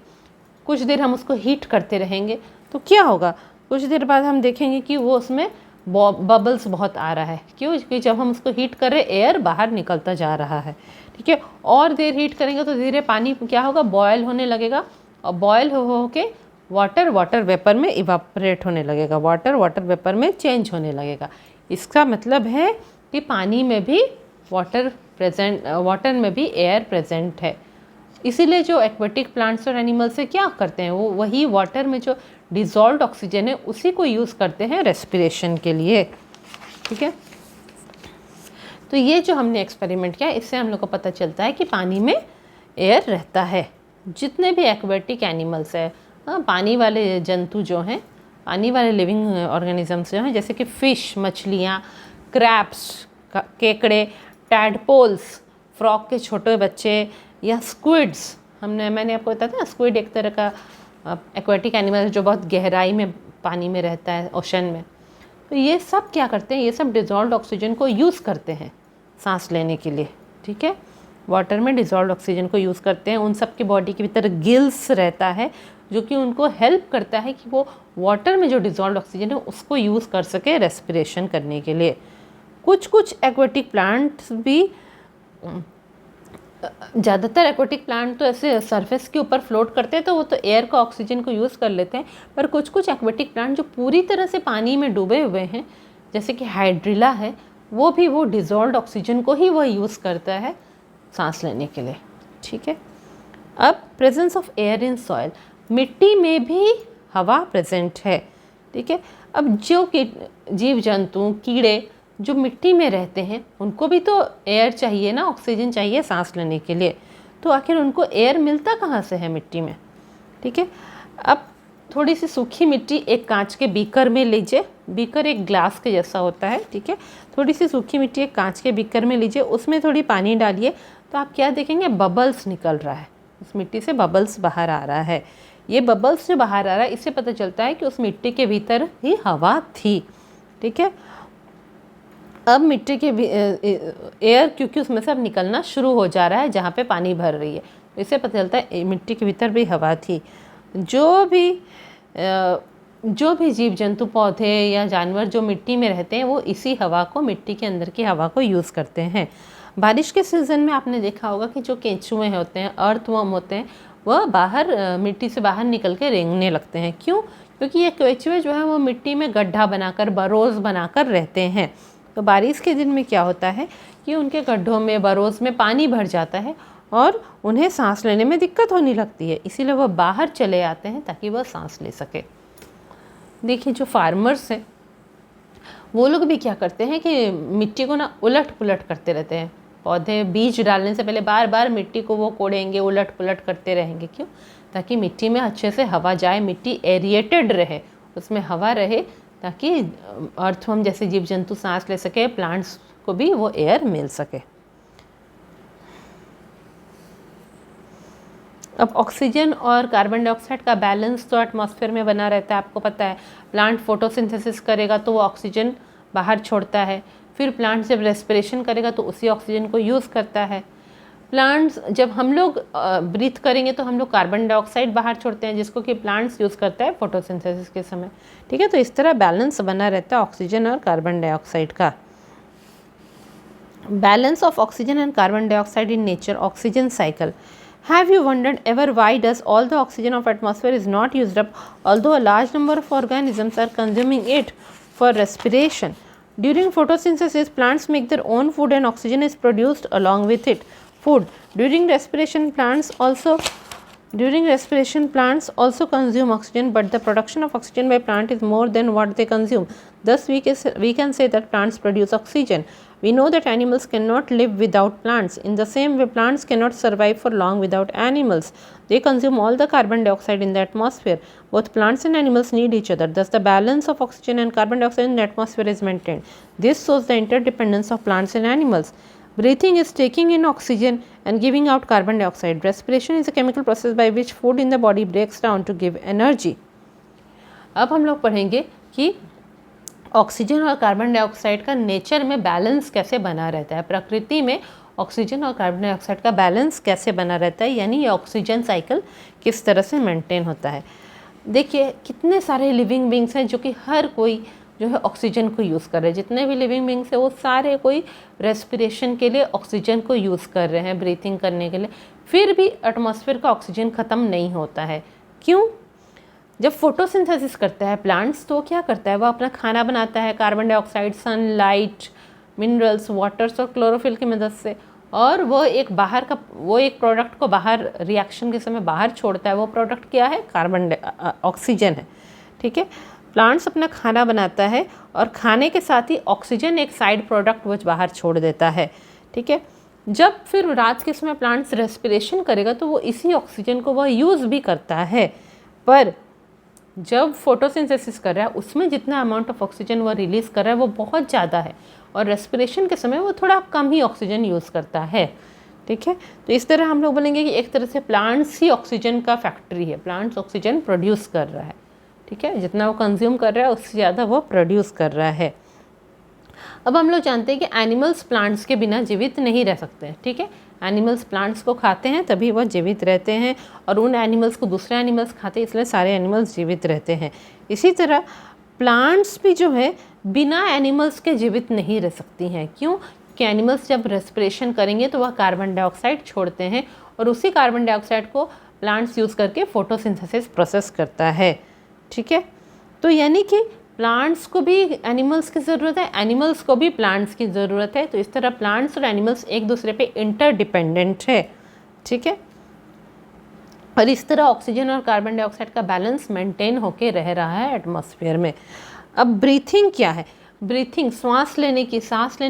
कुछ देर हम उसको हीट करते रहेंगे तो क्या होगा, कुछ देर बाद हम देखेंगे कि वो उसमें बबल्स बहुत आ रहा है। क्यों? क्योंकि जब हम उसको हीट कर रहे हैं एयर बाहर निकलता जा रहा है, ठीक है। और देर हीट करेंगे तो धीरे पानी क्या होगा, बॉयल होने लगेगा और बॉयल हो के वाटर वेपर में इवापोरेट होने लगेगा, वाटर वेपर में चेंज होने लगेगा। इसका मतलब है कि पानी में भी वाटर में भी एयर प्रेजेंट है। इसीलिए जो एक्वेटिक प्लांट्स और एनिमल्स से क्या करते हैं, वो वही वाटर में जो डिज़ोल्व्ड ऑक्सीजन है उसी को यूज़ करते हैं रेस्पिरेशन के लिए, ठीक है। तो ये जो हमने एक्सपेरिमेंट किया इससे हम लोग को पता चलता है कि पानी में एयर रहता है। जितने भी एक्वेटिक एनिमल्स है, पानी वाले जंतु जो हैं, पानी वाले लिविंग ऑर्गेनिजम्स जो हैं, जैसे कि फ़िश, मछलियाँ, क्रैब्स, केकड़े, टैडपोल्स, फ्रॉग के छोटे बच्चे या स्क्विड्स, मैंने आपको बताया था ना, स्क्विड एक तरह का एक्वेटिक एनिमल जो बहुत गहराई में पानी में रहता है, ओशन में। तो ये सब क्या करते हैं, ये सब डिज़ोल्व्ड ऑक्सीजन को यूज़ करते हैं सांस लेने के लिए, ठीक है। वाटर में डिज़ोल्व्ड ऑक्सीजन को यूज़ करते हैं। उन सब की बॉडी के भीतर गिल्स रहता है जो कि उनको हेल्प करता है कि वो वाटर में जो डिज़ोल्व्ड ऑक्सीजन है उसको यूज़ कर सके रेस्पिरेशन करने के लिए। कुछ एक्वेटिक प्लांट्स भी, ज़्यादातर एक्वेटिक प्लांट तो ऐसे सरफेस के ऊपर फ्लोट करते हैं तो वो तो एयर का ऑक्सीजन को यूज़ कर लेते हैं, पर कुछ एक्वेटिक प्लांट जो पूरी तरह से पानी में डूबे हुए हैं, जैसे कि हाइड्रिला है, वो भी वो डिज़ोल्व्ड ऑक्सीजन को ही वो यूज़ करता है सांस लेने के लिए, ठीक है। अब presence of air in soil, मिट्टी में भी हवा प्रेजेंट है, ठीक है। अब जो जीव जंतु, कीड़े जो मिट्टी में रहते हैं उनको भी तो एयर चाहिए ना, ऑक्सीजन चाहिए सांस लेने के लिए। तो आखिर उनको एयर मिलता कहाँ से है मिट्टी में, ठीक है। अब थोड़ी सी सूखी मिट्टी एक कांच के बीकर में लीजिए, बीकर एक ग्लास के जैसा होता है, ठीक है। थोड़ी सी सूखी मिट्टी एक कांच के बीकर में लीजिए, उसमें थोड़ी पानी डालिए, तो आप क्या देखेंगे, बबल्स निकल रहा है, उस मिट्टी से बबल्स बाहर आ रहा है। ये बबल्स जो बाहर आ रहा है, इससे पता चलता है कि उस मिट्टी के भीतर ही हवा थी, ठीक है। अब मिट्टी के एयर, क्योंकि उसमें से अब निकलना शुरू हो जा रहा है जहाँ पे पानी भर रही है, इससे पता चलता है मिट्टी के भीतर भी हवा थी। जो भी जीव जंतु, पौधे या जानवर जो मिट्टी में रहते हैं, वो इसी हवा को, मिट्टी के अंदर की हवा को यूज़ करते हैं। बारिश के सीज़न में आपने देखा होगा कि जो केंचुए होते हैं, अर्थवर्म होते हैं, वह बाहर मिट्टी से बाहर निकल के रेंगने लगते हैं। क्यों? क्योंकि ये केंचुए जो है वो मिट्टी में गड्ढा बनाकर, बरोज़ बनाकर रहते हैं। तो बारिश के दिन में क्या होता है कि उनके गड्ढों में, बरोज़ में पानी भर जाता है और उन्हें सांस लेने में दिक्कत होने लगती है, इसीलिए वह बाहर चले आते हैं ताकि वह सांस ले सके। देखिए, जो फार्मर्स हैं वो लोग भी क्या करते हैं कि मिट्टी को ना उलट पुलट करते रहते हैं। पौधे बीज डालने से पहले बार बार मिट्टी को वो कोड़ेंगे, उलट पुलट करते रहेंगे। क्यों? ताकि मिट्टी में अच्छे से हवा जाए, मिट्टी एरिएटेड रहे, उसमें हवा रहे, ताकि अर्थवर्म जैसे जीव जंतु सांस ले सके, प्लांट्स को भी वो एयर मिल सके। अब ऑक्सीजन और कार्बन डाइऑक्साइड का बैलेंस तो एटमॉस्फेयर में बना रहता है, आपको पता है। प्लांट फोटोसिंथेसिस करेगा तो वो ऑक्सीजन बाहर छोड़ता है, फिर प्लांट जब रेस्पिरेशन करेगा तो उसी ऑक्सीजन को यूज़ करता है। प्लांट्स, जब हम लोग ब्रीथ करेंगे तो हम लोग कार्बन डाइऑक्साइड बाहर छोड़ते हैं, जिसको कि प्लांट्स यूज़ करता है फोटोसिंथेसिस के समय, ठीक है। तो इस तरह बैलेंस बना रहता है ऑक्सीजन और कार्बन डाइऑक्साइड का। Balance of oxygen and carbon dioxide in nature, oxygen cycle. Have you wondered ever why does all the oxygen of atmosphere is not used up, although a large number of organisms are consuming it for respiration? During photosynthesis, plants make their own food and oxygen is produced along with it. Food. During respiration, plants also consume oxygen, but the production of oxygen by plant is more than what they consume. Thus, we can say that plants produce oxygen. We know that animals cannot live without plants. In the same way, plants cannot survive for long without animals. They consume all the carbon dioxide in the atmosphere. Both plants and animals need each other. Thus, the balance of oxygen and carbon dioxide in the atmosphere is maintained. This shows the interdependence of plants and animals. Breathing is taking in oxygen and giving out carbon dioxide. Respiration is a chemical process by which food in the body breaks down to give energy. अब हम लोग पढ़ेंगे कि ऑक्सीजन और कार्बन डाइऑक्साइड का नेचर में बैलेंस कैसे बना रहता है, प्रकृति में ऑक्सीजन और कार्बन डाइऑक्साइड का बैलेंस कैसे बना रहता है, यानी ये ऑक्सीजन साइकिल किस तरह से मेंटेन होता है। देखिए, कितने सारे लिविंग बींग्स हैं जो कि हर कोई जो है ऑक्सीजन को यूज़ कर रहे हैं। जितने भी लिविंग बींग्स हैं वो सारे कोई रेस्पिरेशन के लिए ऑक्सीजन को यूज़ कर रहे हैं, ब्रीथिंग करने के लिए। फिर भी एटमॉस्फेयर का ऑक्सीजन ख़त्म नहीं होता है। क्यों? जब फोटोसिंथेसिस करता है प्लांट्स तो क्या करता है, वो अपना खाना बनाता है carbon dioxide, sunlight, minerals, waters और क्लोरोफिल की मदद से, और वो एक प्रोडक्ट को बाहर रिएक्शन के समय बाहर छोड़ता है। वो प्रोडक्ट क्या है? ऑक्सीजन है, ठीक है। प्लांट्स अपना खाना बनाता है और खाने के साथ ही ऑक्सीजन एक साइड प्रोडक्ट वो बाहर छोड़ देता है, ठीक है। जब फिर रात के समय प्लांट्स रेस्पिरेशन करेगा तो वो इसी ऑक्सीजन को वह यूज़ भी करता है, पर जब फोटोसिंथेसिस कर रहा है उसमें जितना अमाउंट ऑफ ऑक्सीजन वो रिलीज़ कर रहा है वो बहुत ज़्यादा है, और रेस्पिरेशन के समय वो थोड़ा कम ही ऑक्सीजन यूज़ करता है, ठीक है। तो इस तरह हम लोग बोलेंगे कि एक तरह से प्लांट्स ही ऑक्सीजन का फैक्ट्री है, प्लांट्स ऑक्सीजन प्रोड्यूस कर रहा है, ठीक है। जितना वो कंज्यूम कर रहा है उससे ज़्यादा वो प्रोड्यूस कर रहा है। अब हम लोग जानते हैं कि एनिमल्स प्लांट्स के बिना जीवित नहीं रह सकते हैं, ठीक है। एनिमल्स प्लांट्स को खाते हैं तभी वह जीवित रहते हैं, और उन एनिमल्स को दूसरे एनिमल्स खाते हैं, इसलिए सारे एनिमल्स जीवित रहते हैं। इसी तरह प्लांट्स भी जो है बिना एनिमल्स के जीवित नहीं रह सकती हैं। क्यों? कि एनिमल्स जब रेस्पिरेशन करेंगे तो वह कार्बन डाइऑक्साइड छोड़ते हैं, और उसी कार्बन डाइऑक्साइड को प्लांट्स यूज़ करके फोटोसिंथेसिस प्रोसेस करता है, ठीक है। तो यानी कि प्लांट्स को भी एनिमल्स की ज़रूरत है, एनिमल्स को भी प्लांट्स की ज़रूरत है। तो इस तरह प्लांट्स और एनिमल्स एक दूसरे पे इंटरडिपेंडेंट है, ठीक है। और इस तरह ऑक्सीजन और कार्बन डाइऑक्साइड का बैलेंस मेंटेन होके रह रहा है एटमॉस्फेयर में। अब ब्रीथिंग क्या है? ब्रीथिंग, सांस लेने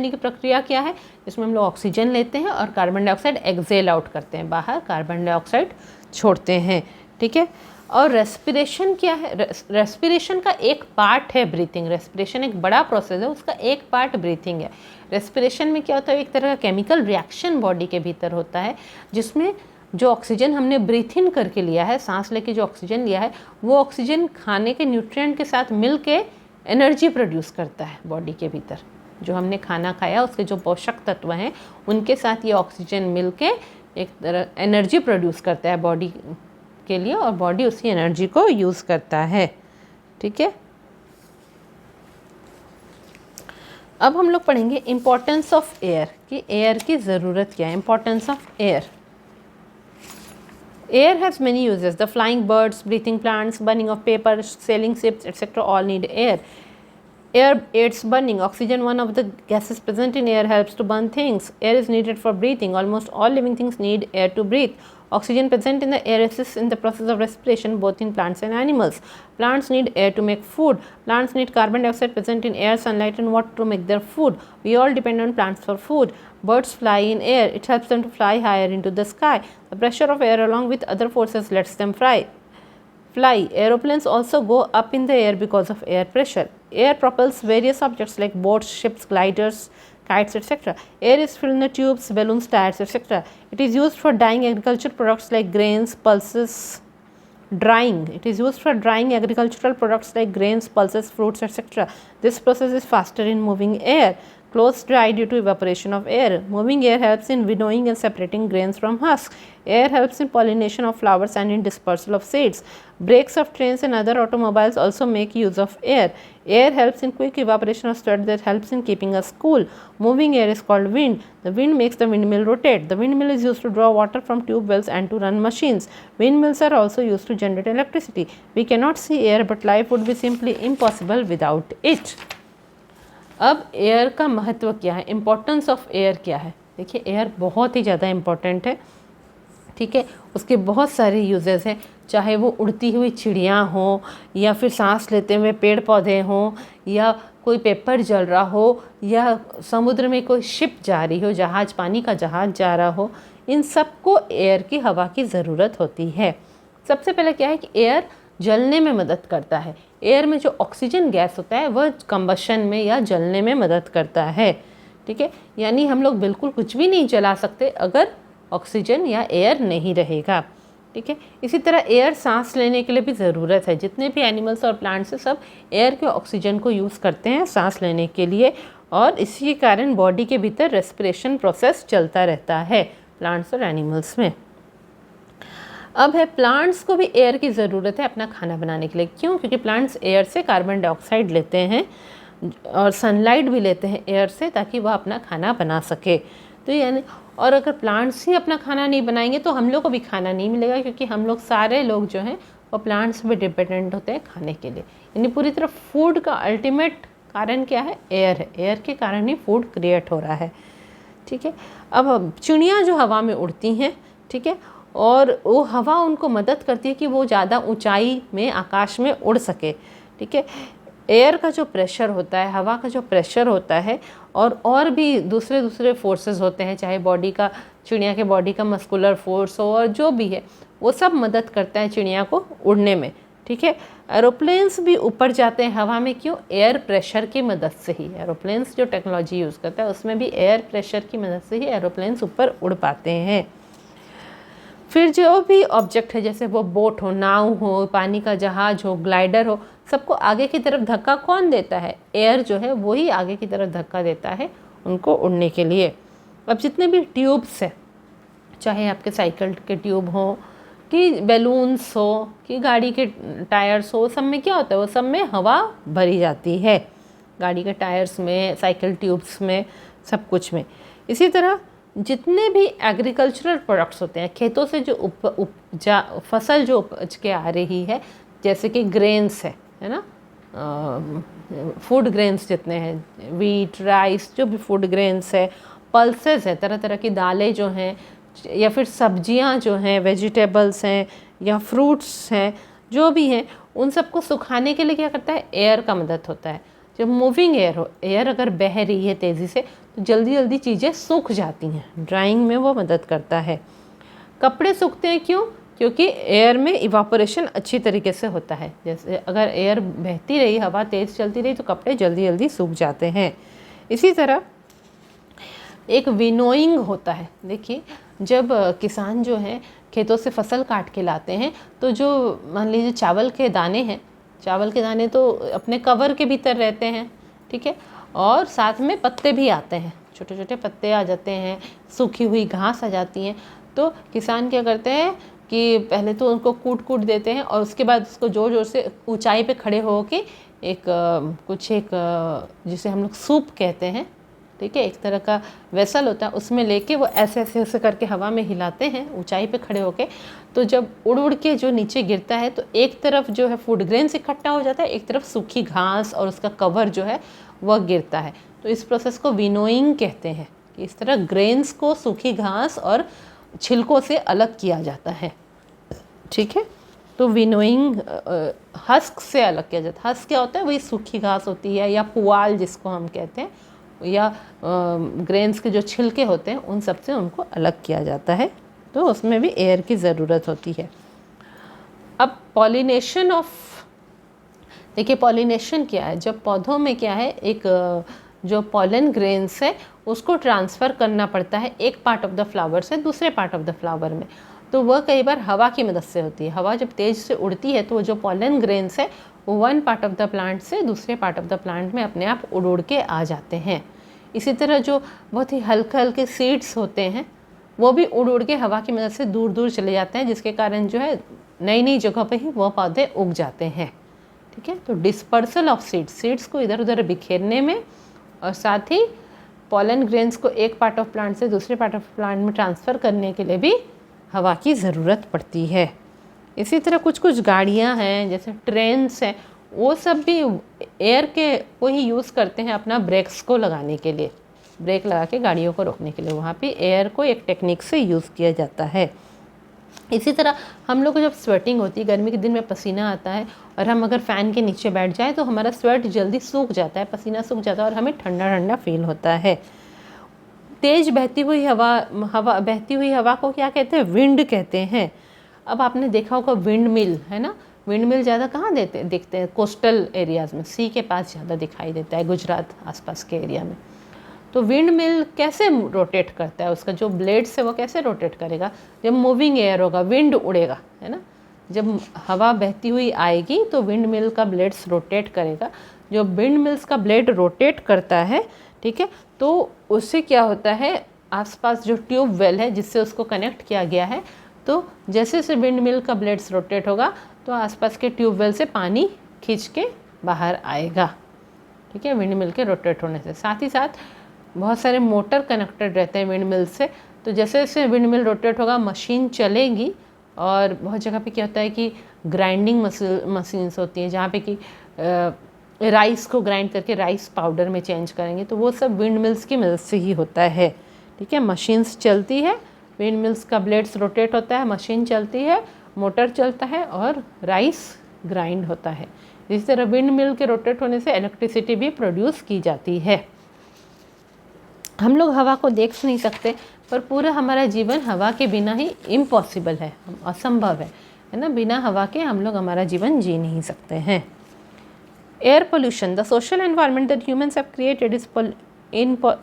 की प्रक्रिया क्या है? इसमें हम लोग ऑक्सीजन लेते हैं और कार्बन डाइऑक्साइड एक्सेल आउट करते हैं, बाहर कार्बन डाइऑक्साइड छोड़ते हैं, ठीक है। और रेस्पिरेशन क्या है? रेस्पिरेशन का एक पार्ट है ब्रीथिंग। रेस्पिरेशन एक बड़ा प्रोसेस है, उसका एक पार्ट ब्रीथिंग है। रेस्पिरेशन में क्या होता है? एक तरह का केमिकल रिएक्शन बॉडी के भीतर होता है, जिसमें जो ऑक्सीजन हमने ब्रीथ इन करके लिया है, सांस लेके जो ऑक्सीजन लिया है, वो ऑक्सीजन खाने के न्यूट्रिएंट के साथ मिल के एनर्जी प्रोड्यूस करता है बॉडी के भीतर। जो हमने खाना खाया उसके जो पोषक तत्व हैं उनके साथ ये ऑक्सीजन मिल के एक तरह एनर्जी प्रोड्यूस करता है बॉडी के लिए, और बॉडी उसी एनर्जी को यूज़ करता है, ठीक है। अब हम लोग पढ़ेंगे इम्पोर्टेंस ऑफ एयर, कि एयर की ज़रूरत क्या है। Importance of air. Air has many uses. The flying birds, breathing plants, burning of paper, sailing ships, etc. all need air. Air aids burning. Oxygen, one of the gases present in air, helps to burn things. Air is needed for breathing. Almost all living things need air to breathe. Oxygen present in the air assists in the process of respiration, both in plants and animals. Plants need air to make food. Plants need carbon dioxide present in air, sunlight and water to make their food. We all depend on plants for food. Birds fly in air. It helps them to fly higher into the sky. The pressure of air along with other forces lets them fly. Aeroplanes also go up in the air because of air pressure. Air propels various objects like boats, ships, gliders, kites, etc. Air is filled in the tubes, balloons, tires, etc. It is used for dyeing agricultural products like grains, pulses. It is used for drying agricultural products like grains, pulses, fruits, etc. This process is faster in moving air. Clothes dry due to evaporation of air. Moving air helps in winnowing and separating grains from husks. Air helps in pollination of flowers and in dispersal of seeds. Brakes of trains and other automobiles also make use of air. Air helps in quick evaporation of sweat that helps in keeping us cool. Moving air is called wind. The wind makes the windmill rotate. The windmill is used to draw water from tube wells and to run machines. Windmills are also used to generate electricity. We cannot see air, but life would be simply impossible without it. अब एयर का महत्व क्या है, इम्पोर्टेंस ऑफ एयर क्या है। देखिए एयर बहुत ही ज़्यादा इम्पोर्टेंट है, ठीक है। उसके बहुत सारे यूजेस हैं, चाहे वो उड़ती हुई चिड़िया हो, या फिर सांस लेते हुए पेड़ पौधे हों, या कोई पेपर जल रहा हो, या समुद्र में कोई शिप जा रही हो, जहाज़, पानी का जहाज़ जा रहा हो, इन सबको एयर की, हवा की ज़रूरत होती है। सबसे पहले क्या है कि एयर जलने में मदद करता है। एयर में जो ऑक्सीजन गैस होता है वह कंबशन में या जलने में मदद करता है, ठीक है। यानी हम लोग बिल्कुल कुछ भी नहीं जला सकते अगर ऑक्सीजन या एयर नहीं रहेगा, ठीक है। इसी तरह एयर सांस लेने के लिए भी ज़रूरत है। जितने भी एनिमल्स और प्लांट्स हैं सब एयर के ऑक्सीजन को यूज़ करते हैं सांस लेने के लिए, और इसी के कारण बॉडी के भीतर रेस्पिरेशन प्रोसेस चलता रहता है प्लांट्स और एनिमल्स में। अब है प्लांट्स को भी एयर की ज़रूरत है अपना खाना बनाने के लिए। क्यों? क्योंकि प्लांट्स एयर से कार्बन डाइऑक्साइड लेते हैं और सनलाइट भी लेते हैं एयर से, ताकि वह अपना खाना बना सके। तो यानी, और अगर प्लांट्स ही अपना खाना नहीं बनाएंगे तो हम लोग को भी खाना नहीं मिलेगा, क्योंकि हम लोग सारे लोग जो हैं वो प्लांट्स पे डिपेंडेंट होते हैं खाने के लिए। यानी पूरी तरह फूड का अल्टीमेट कारण क्या है? एयर है। एयर के कारण ही फूड क्रिएट हो रहा है, ठीक है। अब चिड़ियाँ जो हवा में उड़ती हैं, ठीक है, और वो हवा उनको मदद करती है कि वो ज़्यादा ऊंचाई में आकाश में उड़ सके, ठीक है। एयर का जो प्रेशर होता है, हवा का जो प्रेशर होता है, और भी दूसरे फोर्सेस होते हैं, चाहे बॉडी का, चिड़िया के बॉडी का मस्कुलर फोर्स हो, और जो भी है वो सब मदद करता है चिड़िया को उड़ने में, ठीक है। एरोप्लेन्स भी ऊपर जाते हैं हवा में, क्यों? एयर प्रेशर की मदद से ही। एरोप्लेन्स जो टेक्नोलॉजी यूज़ करता है उसमें भी एयर प्रेशर की मदद से ही एरोप्लेन्स ऊपर उड़ पाते हैं। फिर जो भी ऑब्जेक्ट है, जैसे वो बोट हो, नाव हो, पानी का जहाज हो, ग्लाइडर हो, सबको आगे की तरफ धक्का कौन देता है? एयर जो है वो ही आगे की तरफ धक्का देता है उनको उड़ने के लिए। अब जितने भी ट्यूब्स हैं, चाहे आपके साइकिल के ट्यूब हो, कि बैलून्स हो, कि गाड़ी के टायर्स हो, सब में क्या होता है? वो सब में हवा भरी जाती है, गाड़ी के टायर्स में, साइकिल ट्यूब्स में, सब कुछ में। इसी तरह जितने भी एग्रीकल्चरल प्रोडक्ट्स होते हैं, खेतों से जो फसल जो उपज के आ रही है, जैसे कि ग्रेन्स है ना, फूड ग्रेन्स जितने हैं, वीट, राइस, जो भी फूड ग्रेन्स है, पल्सेस है, तरह तरह की दालें जो हैं, या फिर सब्जियां जो हैं, वेजिटेबल्स हैं, या फ्रूट्स हैं, जो भी हैं, उन सबको सुखाने के लिए क्या करता है? एयर का मदद होता है। जब मूविंग एयर हो, एयर अगर बह रही है तेज़ी से तो जल्दी जल्दी चीज़ें सूख जाती हैं, ड्राइंग में वो मदद करता है। कपड़े सूखते हैं क्यों? क्योंकि एयर में इवापोरेशन अच्छी तरीके से होता है। जैसे अगर एयर बहती रही, हवा तेज़ चलती रही तो कपड़े जल्दी जल्दी सूख जाते हैं। इसी तरह एक विनोइंग होता है। देखिए, जब किसान जो है खेतों से फसल काट के लाते हैं तो जो मान लीजिए चावल के दाने हैं, चावल के दाने तो अपने कवर के भीतर रहते हैं, ठीक है, और साथ में पत्ते भी आते हैं, छोटे छोटे पत्ते आ जाते हैं, सूखी हुई घास आ जाती हैं। तो किसान क्या करते हैं कि पहले तो उनको कूट कूट देते हैं और उसके बाद उसको ज़ोर ज़ोर से ऊंचाई पे खड़े हो के जिसे हम लोग सूप कहते हैं, ठीक है, एक तरह का वेसल होता है, उसमें लेके वो ऐसे ऐसे ऐसे करके हवा में हिलाते हैं ऊंचाई पे खड़े होके। तो जब उड़ उड़ के जो नीचे गिरता है तो एक तरफ जो है फूड ग्रेन्स इकट्ठा हो जाता है, एक तरफ सूखी घास और उसका कवर जो है वह गिरता है। तो इस प्रोसेस को विनोइंग कहते हैं कि इस तरह ग्रेन्स को सूखी घास और छिलकों से अलग किया जाता है, ठीक है। तो विनोइंग हस्क से अलग किया जाता है। हस्क क्या होता है? वही सूखी घास होती है या पुआल जिसको हम कहते हैं, या ग्रेन्स के जो छिलके होते हैं उन सब से उनको अलग किया जाता है। तो उसमें भी एयर की ज़रूरत होती है। अब पॉलिनेशन देखिए पॉलिनेशन क्या है? जब पौधों में क्या है, एक जो पॉलन ग्रेन्स है उसको ट्रांसफ़र करना पड़ता है एक पार्ट ऑफ द फ्लावर से दूसरे पार्ट ऑफ द फ्लावर में। तो वह कई बार हवा की मदद से होती है। हवा जब तेज़ से उड़ती है तो वो जो पॉलन ग्रेन्स है वो one part of the plant से दूसरे पार्ट ऑफ द प्लांट में अपने आप उड़ उड़ के आ जाते हैं। इसी तरह जो बहुत ही हल्के हल्के सीड्स होते हैं वो भी उड़ उड़ के हवा की मदद से दूर दूर चले जाते हैं, जिसके कारण जो है नई नई जगह पे ही वह पौधे उग जाते हैं, ठीक है। तो डिस्पर्सल ऑफ सीड्स को इधर उधर बिखेरने में और साथ ही पॉलन ग्रेन्स को एक पार्ट ऑफ प्लांट से दूसरे पार्ट ऑफ प्लांट में ट्रांसफ़र करने के लिए भी हवा की ज़रूरत पड़ती है। इसी तरह कुछ कुछ गाड़ियाँ हैं जैसे ट्रेन्स हैं, वो सब भी एयर के को ही यूज़ करते हैं अपना ब्रेक्स को लगाने के लिए, ब्रेक लगा के गाड़ियों को रोकने के लिए वहाँ पे एयर को एक टेक्निक से यूज़ किया जाता है। इसी तरह हम लोग को जब स्वेटिंग होती है, गर्मी के दिन में पसीना आता है और हम अगर फ़ैन के नीचे बैठ जाए तो हमारा स्वेट जल्दी सूख जाता है, पसीना सूख जाता है और हमें ठंडा ठंडा फील होता है। तेज़ बहती हुई हवा को क्या कहते हैं? विंड कहते हैं। अब आपने देखा होगा विंड मिल, है ना, विंड मिल ज़्यादा कहाँ दिखते हैं? कोस्टल एरियाज़ में, सी के पास ज़्यादा दिखाई देता है, गुजरात आसपास के एरिया में। तो विंड मिल कैसे रोटेट करता है? उसका जो ब्लेड्स है वो कैसे रोटेट करेगा? जब मूविंग एयर होगा, विंड उड़ेगा, है ना, जब हवा बहती हुई आएगी तो विंड मिल का ब्लेड्स रोटेट करेगा। जो विंड मिल्स का ब्लेड रोटेट करता है, ठीक है, तो उससे क्या होता है, आसपास जो ट्यूब वेल है जिससे उसको कनेक्ट किया गया है, तो जैसे जैसे विंड मिल का ब्लेड्स रोटेट होगा तो आसपास के ट्यूब वेल से पानी खींच के बाहर आएगा, ठीक है, विंड मिल के रोटेट होने से। साथ ही साथ बहुत सारे मोटर कनेक्टेड रहते हैं विंड मिल से, तो जैसे जैसे विंड मिल रोटेट होगा मशीन चलेगी। और बहुत जगह पे क्या होता है कि ग्राइंडिंग मशीन्स होती हैं जहाँ पे कि राइस को ग्राइंड करके राइस पाउडर में चेंज करेंगे, तो वो सब विंड मिल्स की मदद से ही होता है, ठीक है। मशीन्स चलती है, विंड मिल्स का ब्लेड्स रोटेट होता है, मशीन चलती है, मोटर चलता है और राइस ग्राइंड होता है। इसी तरह विंड मिल के रोटेट होने से इलेक्ट्रिसिटी भी प्रोड्यूस की जाती है। हम लोग हवा को देख नहीं सकते पर पूरा हमारा जीवन हवा के बिना ही इम्पॉसिबल है, असंभव है ना, बिना हवा के हम लोग हमारा जीवन जी नहीं सकते हैं। Air pollution, the social environment that humans have created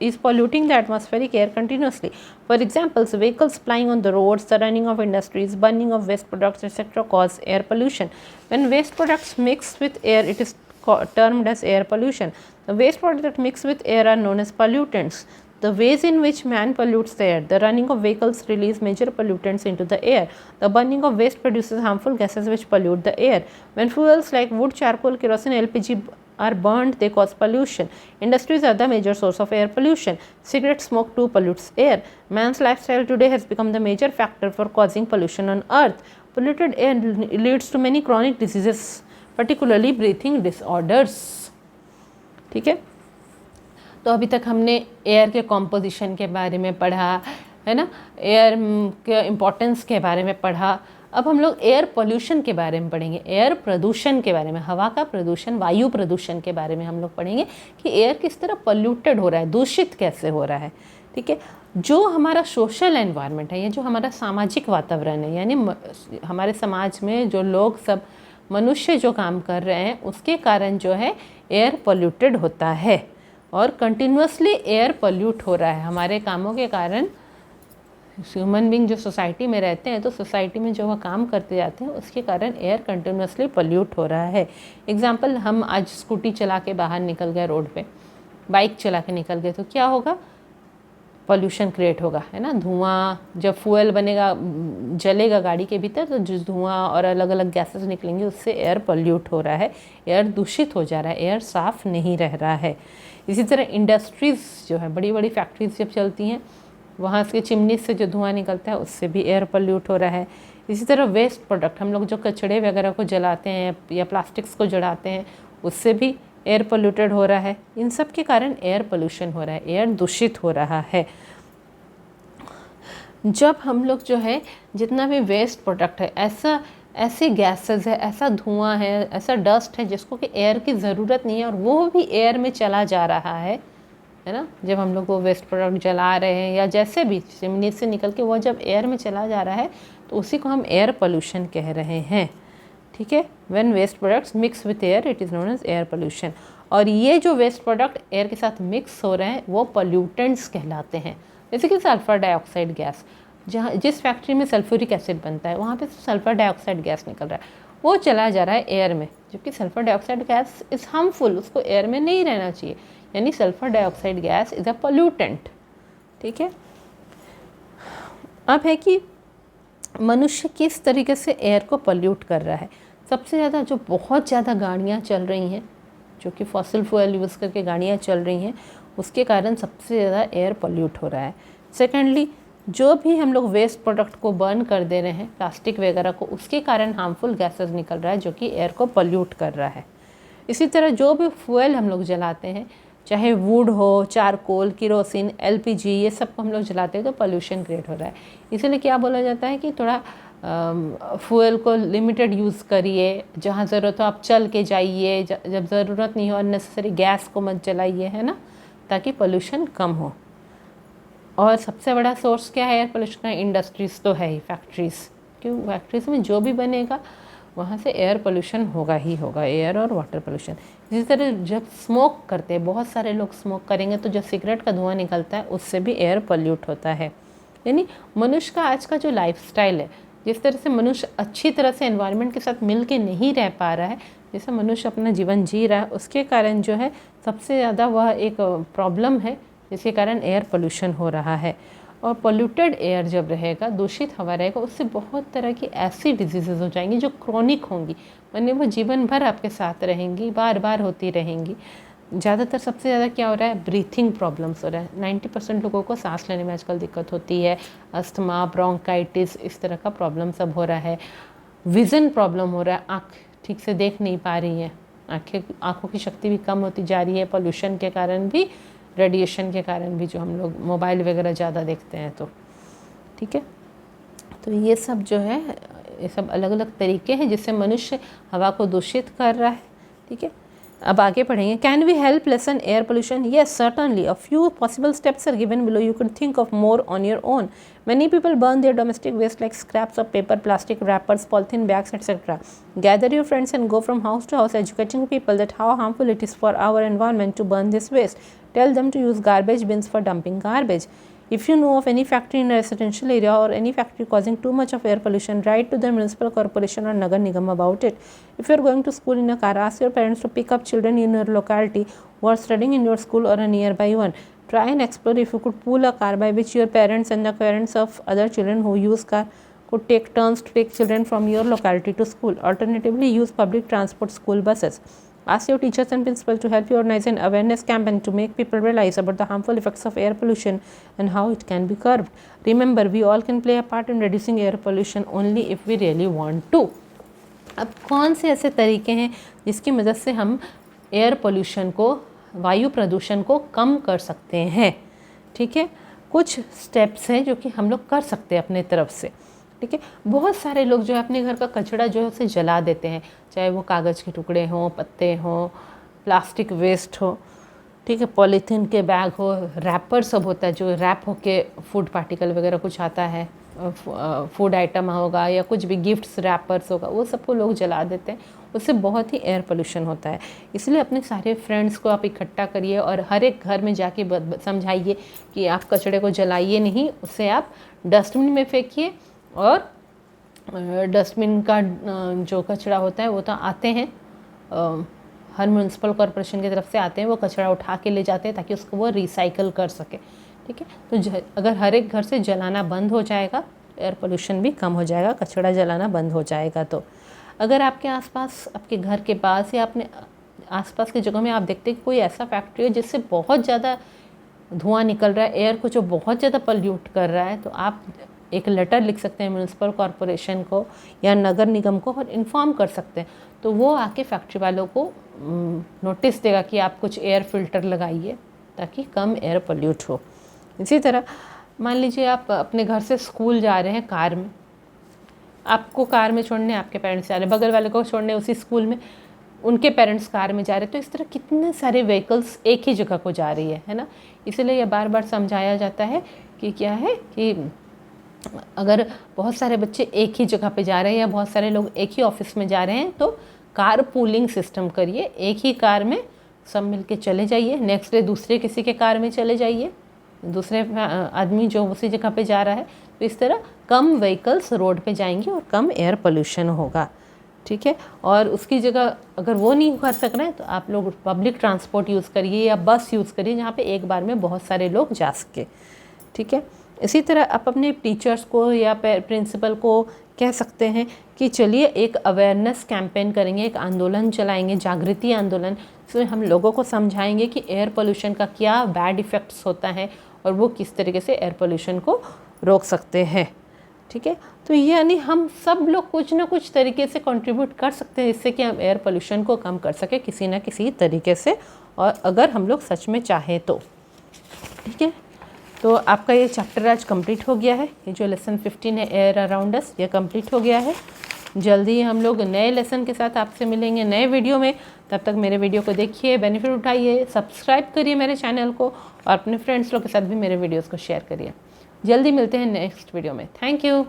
is polluting the atmospheric air continuously. For example, vehicles plying on the roads, the running of industries, burning of waste products, etc. cause air pollution. When waste products mix with air, it is termed as air pollution. The waste products that mix with air are known as pollutants. The ways in which man pollutes the air: the running of vehicles release major pollutants into the air. The burning of waste produces harmful gases which pollute the air. When fuels like wood, charcoal, kerosene, LPG are burned, they cause pollution. Industries are the major source of air pollution. Cigarette smoke too pollutes air. Man's lifestyle today has become the major factor for causing pollution on earth. Polluted air leads to many chronic diseases, particularly breathing disorders. ठीक है, तो अभी तक हमने एयर के कॉम्पोजिशन के बारे में पढ़ा, है ना, एयर के इम्पोर्टेंस के बारे में पढ़ा। अब हम लोग एयर पोल्यूशन के बारे में पढ़ेंगे, एयर प्रदूषण के बारे में, हवा का प्रदूषण, वायु प्रदूषण के बारे में हम लोग पढ़ेंगे कि एयर किस तरह पोल्यूटेड हो रहा है, दूषित कैसे हो रहा है। ठीक है, जो हमारा सोशल एनवायरनमेंट है, ये जो हमारा सामाजिक वातावरण है, यानी हमारे समाज में जो लोग सब मनुष्य जो काम कर रहे हैं उसके कारण जो है एयर पोल्यूटेड होता है और कंटिन्यूसली एयर पोल्यूट हो रहा है हमारे कामों के कारण। ह्यूमन बींग जो सोसाइटी में रहते हैं तो सोसाइटी में जो वह काम करते जाते हैं उसके कारण एयर कंटिन्यूसली पोल्यूट हो रहा है। एग्जाम्पल, हम आज स्कूटी चला के बाहर निकल गए रोड पे, बाइक चला के निकल गए तो क्या होगा, पोल्यूशन क्रिएट होगा, है ना। धुआं, जब फ्यूल बनेगा, जलेगा गाड़ी के भीतर तो जो धुआं और अलग अलग गैसेस निकलेंगे उससे एयर पोल्यूट हो रहा है, एयर दूषित हो जा रहा है, एयर साफ़ नहीं रह रहा है। इसी तरह इंडस्ट्रीज़ जो है, बड़ी बड़ी फैक्ट्रीज जब चलती हैं वहाँ से चिमनी से जो धुआं निकलता है उससे भी एयर पोल्यूट हो रहा है। इसी तरह वेस्ट प्रोडक्ट, हम लोग जो कचड़े वगैरह को जलाते हैं या प्लास्टिक्स को जलाते हैं उससे भी एयर पोल्यूटेड हो रहा है। इन सब के कारण एयर पोल्यूशन हो रहा है, एयर दूषित हो रहा है। जब हम लोग जो है जितना भी वेस्ट प्रोडक्ट है, ऐसे गैसेस है, ऐसा धुआं है, ऐसा डस्ट है जिसको कि एयर की ज़रूरत नहीं है और वो भी एयर में चला जा रहा है ना। जब हम लोग वो वेस्ट प्रोडक्ट जला रहे हैं या जैसे भी चिमनी से निकल के वो जब एयर में चला जा रहा है तो उसी को हम एयर पोल्यूशन कह रहे हैं। ठीक है, when waste products mix with air it is known as air pollution. और ये जो वेस्ट प्रोडक्ट एयर के साथ मिक्स हो रहे हैं वो पोल्यूटेंट्स कहलाते हैं। जैसे कि सल्फर डाइऑक्साइड गैस, जहाँ जिस फैक्ट्री में सल्फ्यूरिक एसिड बनता है वहाँ पे सल्फर डाइऑक्साइड गैस निकल रहा है, वो चला जा रहा है एयर में, जबकि sulphur dioxide gas is harmful, उसको एयर में नहीं रहना चाहिए, यानी sulphur dioxide gas is a pollutant. ठीक है, अब है कि मनुष्य किस तरीके से एयर को पोल्यूट कर रहा है। सबसे ज़्यादा जो बहुत ज़्यादा गाड़ियाँ चल रही हैं, जो कि फॉसिल फ्यूल यूज़ करके गाड़ियाँ चल रही हैं, उसके कारण सबसे ज़्यादा एयर पोल्यूट हो रहा है। सेकेंडली, जो भी हम लोग वेस्ट प्रोडक्ट को बर्न कर दे रहे हैं, प्लास्टिक वगैरह को, उसके कारण हार्मफुल गैसेस निकल रहा है जो कि एयर को पोल्यूट कर रहा है। इसी तरह जो भी फ्यूल हम लोग जलाते हैं, चाहे वुड हो, चारकोल, किरोसिन, LPG, ये सब को हम लोग जलाते हैं तो पोल्यूशन क्रिएट हो रहा है। इसीलिए क्या बोला जाता है कि थोड़ा फ्यूल को लिमिटेड यूज़ करिए, जहाँ ज़रूरत हो आप चल के जाइए, जब ज़रूरत नहीं हो अननेसेसरी गैस को मत जलाइए, है ना, ताकि पोल्यूशन कम हो। और सबसे बड़ा सोर्स क्या है एयर पोल्यूशन का? इंडस्ट्रीज़ तो है ही, फैक्ट्रीज़, क्यों, फैक्ट्रीज़ में जो भी बनेगा वहाँ से एयर पोल्यूशन होगा ही होगा, एयर और वाटर पोल्यूशन। इसी तरह जब स्मोक करते हैं, बहुत सारे लोग स्मोक करेंगे तो जो सिगरेट का धुआं निकलता है उससे भी एयर पोल्यूट होता है। यानी मनुष्य का आज का जो लाइफस्टाइल है, जिस तरह से मनुष्य अच्छी तरह से एनवायरनमेंट के साथ मिल के नहीं रह पा रहा है, जैसे मनुष्य अपना जीवन जी रहा है, उसके कारण जो है सबसे ज़्यादा वह एक प्रॉब्लम है जिसके कारण एयर पोल्यूशन हो रहा है। और पोल्यूटेड एयर जब रहेगा, दूषित हवा रहेगा, उससे बहुत तरह की ऐसी डिजीज़ेज हो जाएंगी जो क्रोनिक होंगी, माने वो जीवन भर आपके साथ रहेंगी, बार बार होती रहेंगी। ज़्यादातर सबसे ज़्यादा क्या हो रहा है, ब्रीथिंग प्रॉब्लम्स हो रहा है। 90% लोगों को सांस लेने में आजकल दिक्कत होती है, अस्थमा, ब्रोंकाइटिस, इस तरह का प्रॉब्लम सब हो रहा है। विज़न प्रॉब्लम हो रहा है, आँख ठीक से देख नहीं पा रही है, आँखों की शक्ति भी कम होती जा रही है, पोल्यूशन के कारण भी, रेडिएशन के कारण भी, जो हम लोग मोबाइल वगैरह ज़्यादा देखते हैं तो। ठीक है, तो ये सब जो है, ये सब अलग अलग तरीके हैं जिससे मनुष्य हवा को दूषित कर रहा है। ठीक है, अब आगे पढ़ेंगे। Can we help lessen air pollution? Yes, certainly. A few possible steps are given below, you can think of more on your own. Many people burn their domestic waste like scraps of paper, plastic wrappers, polythene bags, etc. Gather your friends and go from house to house educating people that how harmful it is for our environment to burn this waste. Tell them to use garbage bins for dumping garbage. If you know of any factory in a residential area or any factory causing too much of air pollution, write to the municipal corporation or Nagar Nigam about it. If you are going to school in a car, ask your parents to pick up children in your locality who are studying in your school or a nearby one. Try and explore if you could pool a car by which your parents and the parents of other children who use car could take turns to take children from your locality to school. Alternatively, use public transport school buses. Ask your teachers and principals to help you organize an awareness campaign to make people realize about the harmful effects of air pollution and how it can be curbed. Remember, we all can play a part in reducing air pollution only if we really want to. अब कौन से ऐसे तरीके हैं जिसकी मदद से हम एयर पोल्यूशन को, वायु प्रदूषण को कम कर सकते हैं? ठीक है, कुछ स्टेप्स हैं जो कि हम लोग कर सकते हैं अपने तरफ से। ठीक है। बहुत सारे लोग जो है अपने घर का कचरा जो है उसे जला देते हैं, चाहे वो कागज़ के टुकड़े हों, पत्ते हों, प्लास्टिक वेस्ट हो, ठीक है, पॉलीथीन के बैग हो, रैपर सब होता है जो रैप होके फूड पार्टिकल वगैरह कुछ आता है, फूड आइटम होगा या कुछ भी गिफ्ट्स रैपर्स होगा, वो सबको लोग जला देते हैं। उससे बहुत ही एयर पोल्यूशन होता है। इसलिए अपने सारे फ्रेंड्स को आप इकट्ठा करिए और हर एक घर में जाके समझाइए कि आप कचड़े को जलाइए नहीं, उसे आप डस्टबिन में फेंकिए। और डस्टबिन का जो कचरा होता है वो तो आते हैं, हर म्यूनसिपल कॉरपोरेशन की तरफ से आते हैं, वो कचरा उठा के ले जाते हैं ताकि उसको वो रिसाइकल कर सके, ठीक है। तो अगर हर एक घर से जलाना बंद हो जाएगा तो एयर पोल्यूशन भी कम हो जाएगा, कचरा जलाना बंद हो जाएगा। तो अगर आपके आसपास, आपके घर के पास या अपने आसपास की जगह में आप देखते हैं कि कोई ऐसा फैक्ट्री हो जिससे बहुत ज़्यादा धुआं निकल रहा है, एयर को जो बहुत ज़्यादा पल्यूट कर रहा है, तो आप एक लेटर लिख सकते हैं म्यूनसिपल कॉरपोरेशन को या नगर निगम को और इन्फॉर्म कर सकते हैं। तो वो आके फैक्ट्री वालों को नोटिस देगा कि आप कुछ एयर फिल्टर लगाइए ताकि कम एयर पोल्यूट हो। इसी तरह मान लीजिए आप अपने घर से स्कूल जा रहे हैं कार में, आपको कार में छोड़ने आपके पेरेंट्स जा रहे हैं, बगल वाले को छोड़ने उसी स्कूल में उनके पेरेंट्स कार में जा रहे हैं, तो इस तरह कितने सारे व्हीकल्स एक ही जगह को जा रही है ना। इसलिए यह बार बार समझाया जाता है कि क्या है कि अगर बहुत सारे बच्चे एक ही जगह पे जा रहे हैं या बहुत सारे लोग एक ही ऑफिस में जा रहे हैं तो कार पूलिंग सिस्टम करिए, एक ही कार में सब मिलके चले जाइए, नेक्स्ट डे दूसरे किसी के कार में चले जाइए, दूसरे आदमी जो उसी जगह पे जा रहा है। तो इस तरह कम व्हीकल्स रोड पे जाएंगे और कम एयर पोल्यूशन होगा, ठीक है। और उसकी जगह अगर वो नहीं कर सक रहे हैं तो आप लोग पब्लिक ट्रांसपोर्ट यूज़ करिए या बस यूज़ करिए जहाँ पे एक बार में बहुत सारे लोग जा सके, ठीक है। इसी तरह आप अपने टीचर्स को या प्रिंसिपल को कह सकते हैं कि चलिए एक अवेयरनेस कैंपेन करेंगे, एक आंदोलन चलाएंगे, जागृति आंदोलन। इसमें हम लोगों को समझाएंगे कि एयर पोल्यूशन का क्या बैड इफ़ेक्ट्स होता है और वो किस तरीके से एयर पोल्यूशन को रोक सकते हैं, ठीक है। तो यानी हम सब लोग कुछ ना कुछ तरीके से कंट्रीब्यूट कर सकते हैं जिससे कि हम एयर पोल्यूशन को कम कर सकें किसी ना किसी तरीके से, और अगर हम लोग सच में चाहें तो, ठीक है। तो आपका ये चैप्टर आज कंप्लीट हो गया है, ये जो लेसन 15 है एयर अराउंड अस, ये कंप्लीट हो गया है। जल्दी हम लोग नए लेसन के साथ आपसे मिलेंगे नए वीडियो में। तब तक मेरे वीडियो को देखिए, बेनिफिट उठाइए, सब्सक्राइब करिए मेरे चैनल को और अपने फ्रेंड्स लोग के साथ भी मेरे वीडियोज़ को शेयर करिए। जल्दी मिलते हैं नेक्स्ट वीडियो में। Thank you.